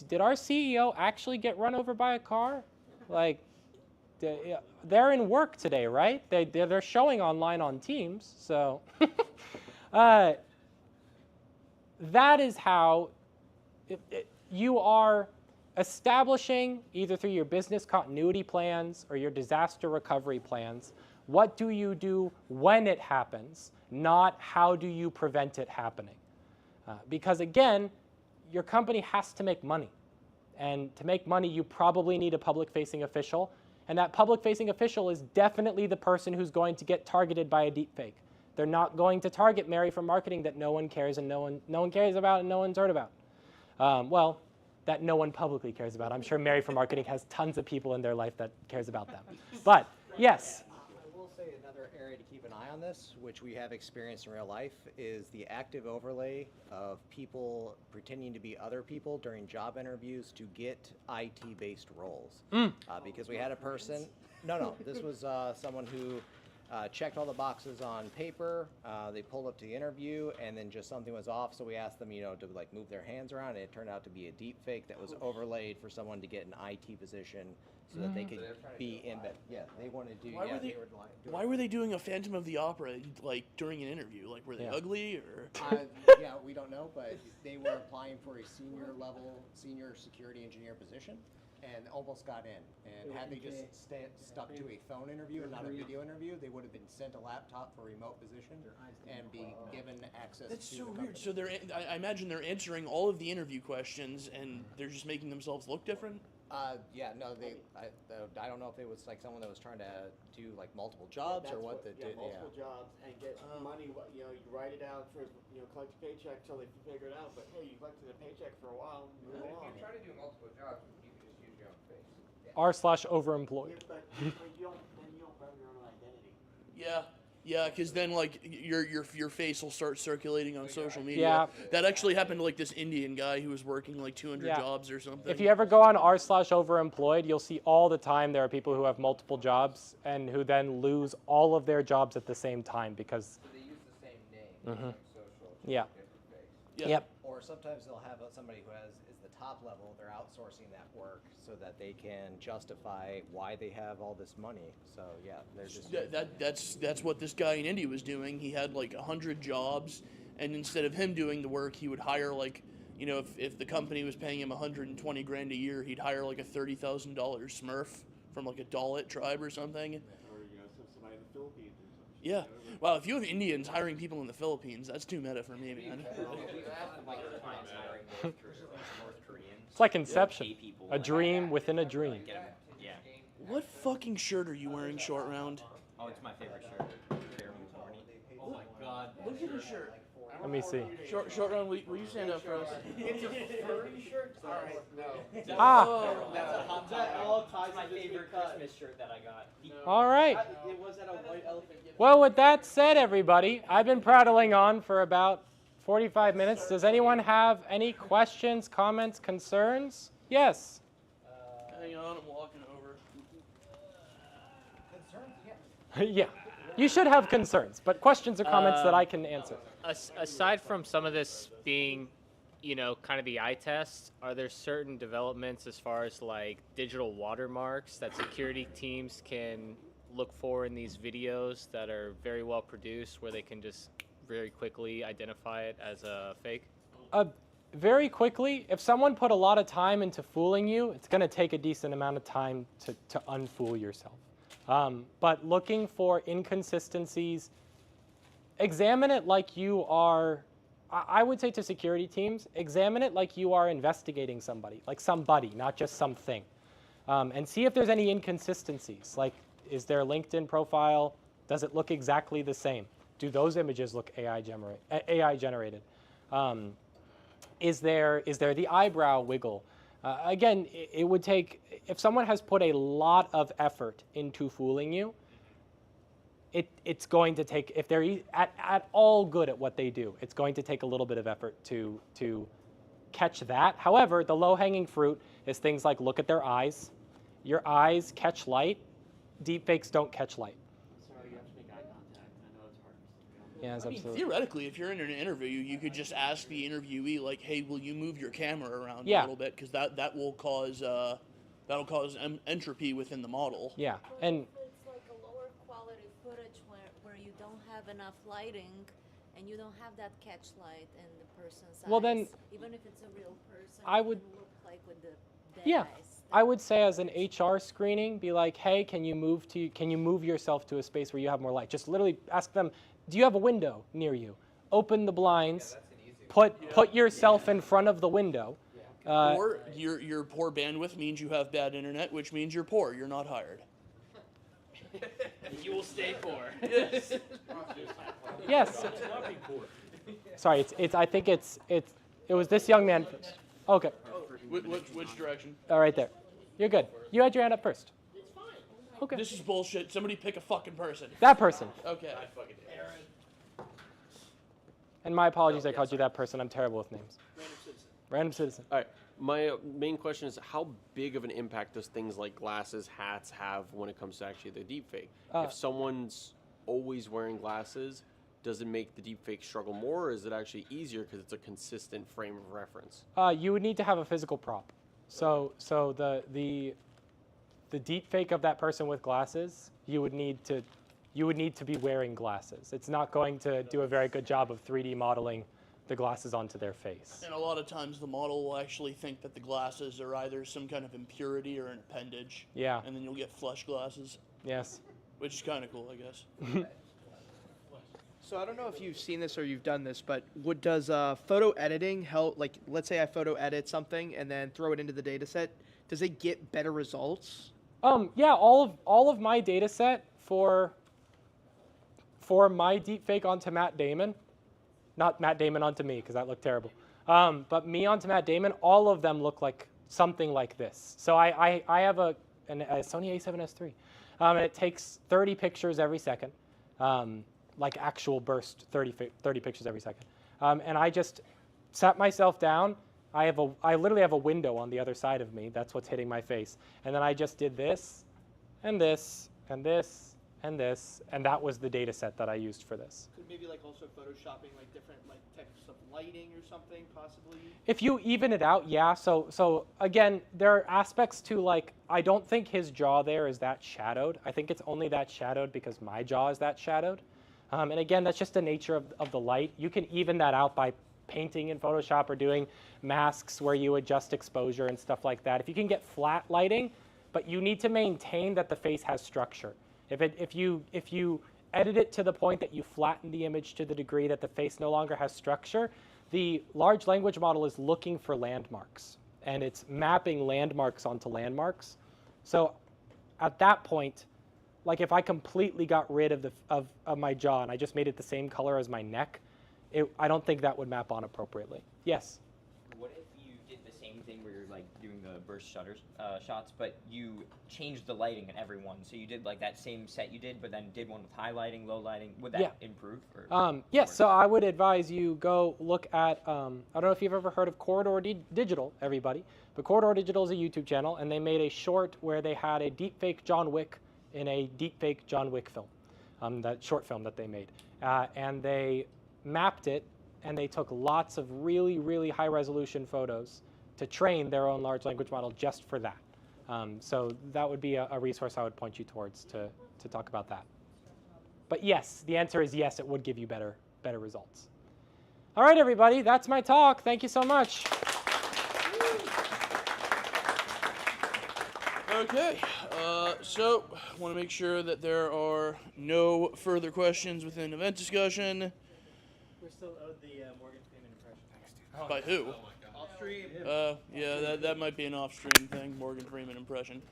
did our CEO actually get run over by a car? Like, they're in work today, right? They're showing online on Teams, so that is how you are establishing, either through your business continuity plans or your disaster recovery plans, what do you do when it happens, not how do you prevent it happening. Because again, your company has to make money. And to make money, you probably need a public-facing official. And that public-facing official is definitely the person who's going to get targeted by a deepfake. They're not going to target Mary from marketing that no one cares and no one cares about and no one's heard about. Well, that no one publicly cares about. I'm sure Mary from marketing has tons of people in their life that cares about them. But yes. I will say say another area to keep an eye on this, which we have experienced in real life, is the active overlay of people pretending to be other people during job interviews to get IT-based roles. Because we had a person, no, this was someone who checked all the boxes on paper, they pulled up to the interview, and then just something was off, so we asked them, to like move their hands around, and it turned out to be a deep fake that was overlaid for someone to get an IT position so that they could be in bed. Yeah, they wanted to do. Why were they doing a Phantom of the Opera like during an interview? Like, were they ugly or? Yeah, we don't know, but they were applying for a senior security engineer position, and almost got in. And had they just stuck to a phone interview and not a video interview, they would have been sent a laptop for a remote position and be given access. That's to so the weird. company. So I imagine they're answering all of the interview questions, and they're just making themselves look different. Yeah, no, I don't know if it was like someone that was trying to do like multiple jobs or what. Multiple jobs and get money. You write it out for collect a paycheck till they figure it out. But hey, you collected a paycheck for a while. Move If along. you try to do multiple jobs, you can just use your own face. r/overemployed. Yeah, but you don't have your own identity. Yeah, because then like your face will start circulating on social media. Yeah. That actually happened to like this Indian guy who was working like 200 jobs or something. If you ever go on r/overemployed, you'll see all the time there are people who have multiple jobs and who then lose all of their jobs at the same time because. So they use the same name, social. Yeah. Different face. Yep. Or sometimes they'll have somebody who is the top level. They're outsourcing that work so that they can justify why they have all this money. So yeah, they're just That's what this guy in India was doing. He had like 100 jobs, and instead of him doing the work, he would hire like, if the company was paying him 120 grand a year, he'd hire like a $30,000 Smurf from like a Dalit tribe or something. Or somebody in the Philippines or something. Yeah. Wow, if you have Indians hiring people in the Philippines, that's too meta for me, man. It's like Inception, a dream within a dream. Yeah. What fucking shirt are you wearing, Short Round? Oh, it's my favorite shirt. Oh my god. Look at the shirt. Let me see. Short Round, will you stand up for us? It's a furry shirt. All right, no. That's a hot topic. That's my favorite Christmas shirt that I got. All right. It was at a white elephant. Well, with that said, everybody, I've been prattling on for about 45 minutes. Does anyone have any questions, comments, concerns? Yes. Hang on, I'm walking over. Yeah. You should have concerns, but questions or comments that I can answer. Aside from some of this being, kind of the eye test, are there certain developments as far as like digital watermarks that security teams can look for in these videos that are very well produced where they can just very quickly identify it as a fake? Very quickly, if someone put a lot of time into fooling you, it's going to take a decent amount of time to unfool yourself. But looking for inconsistencies, examine it like you are, I would say to security teams, examine it like you are investigating somebody, not just something. And see if there's any inconsistencies, like is their LinkedIn profile, does it look exactly the same? Do those images look AI generated? Is there the eyebrow wiggle? Again, it would take, if someone has put a lot of effort into fooling you, it's going to take, if they're at all good at what they do, it's going to take a little bit of effort to catch that. However, the low-hanging fruit is things like look at their eyes. Your eyes catch light. Deepfakes don't catch light. Sorry, you have to make eye contact. I know it's hard. Yeah, absolutely. Theoretically, if you're in an interview, you could just ask the interviewee, like, "Hey, will you move your camera around a little bit?" Because that will cause entropy within the model. Yeah, and It's like a lower quality footage where you don't have enough lighting and you don't have that catch light in the person's eyes. Well, then, even if it's a real person, I it would- can look like with the dead yeah, eyes. I would say as an HR screening, be like, hey, can you move yourself to a space where you have more light? Just literally ask them, do you have a window near you? Open the blinds, put yourself in front of the window. Or your poor bandwidth means you have bad internet, which means you're poor. You're not hired. You will stay poor. Yes. Sorry, I think it was this young man first. Okay. Which direction? Right there. You're good. You had your hand up first. Okay. This is bullshit. Somebody pick a fucking person. That person. Okay. And my apologies, I called you that person. I'm terrible with names. Random citizen. All right. My main question is, how big of an impact does things like glasses, hats have when it comes to actually the deepfake? If someone's always wearing glasses, does it make the deepfake struggle more, or is it actually easier because it's a consistent frame of reference? You would need to have a physical prop. So the deepfake of that person with glasses, you would need to be wearing glasses. It's not going to do a very good job of 3D modeling the glasses onto their face. And a lot of times the model will actually think that the glasses are either some kind of impurity or an appendage. Yeah. And then you'll get flesh glasses. Yes. Which is kind of cool, I guess. So I don't know if you've seen this or you've done this, but does photo editing help? Like, let's say I photo edit something and then throw it into the data set. Does it get better results? Yeah, all of my data set for my deepfake onto Matt Damon, not Matt Damon onto me because that looked terrible, but me onto Matt Damon, all of them look like something like this. So I have a Sony A7S III, and it takes 30 pictures every second, like actual burst 30 pictures every second, and I just sat myself down. I literally have a window on the other side of me. That's what's hitting my face. And then I just did this, and this, and this, and this, and that was the data set that I used for this. Could maybe like also photoshopping like different like types of lighting or something possibly? If you even it out, yeah. So again, there are aspects to like, I don't think his jaw there is that shadowed. I think it's only that shadowed because my jaw is that shadowed. And again, that's just the nature of the light. You can even that out by painting in Photoshop or doing masks where you adjust exposure and stuff like that. If you can get flat lighting, but you need to maintain that the face has structure. If you edit it to the point that you flatten the image to the degree that the face no longer has structure, the large language model is looking for landmarks, and it's mapping landmarks onto landmarks. So at that point, like if I completely got rid of my jaw and I just made it the same color as my neck, I don't think that would map on appropriately. Yes? What if you did the same thing where you're like doing the burst shots, but you changed the lighting in every one? So you did like that same set you did, but then did one with high lighting, low lighting. Would that improve? Yes, so I would advise you go look at, I don't know if you've ever heard of Corridor Digital, everybody, but Corridor Digital is a YouTube channel, and they made a short where they had a deepfake John Wick in a deepfake John Wick film, that short film that they made. And they mapped it, and they took lots of really, really high resolution photos to train their own large language model just for that. So that would be a resource I would point you towards to talk about that. But yes, the answer is yes, it would give you better results. All right, everybody, that's my talk. Thank you so much. Okay, so I want to make sure that there are no further questions within event discussion. We're still owed the Morgan Freeman impression. By who? Off stream. Yeah, that might be an off-stream thing, Morgan Freeman impression.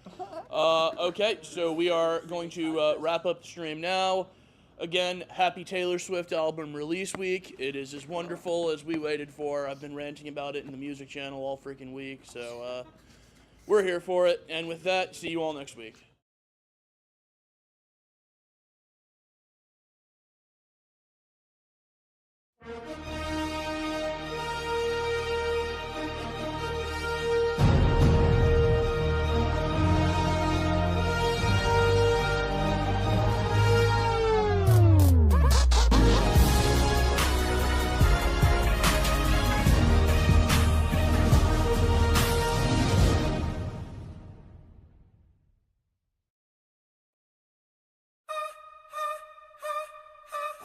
Okay, so we are going to wrap up the stream now. Again, happy Taylor Swift album release week. It is as wonderful as we waited for. I've been ranting about it in the music channel all freaking week, so we're here for it. And with that, see you all next week.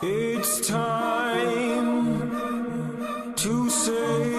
It's time to say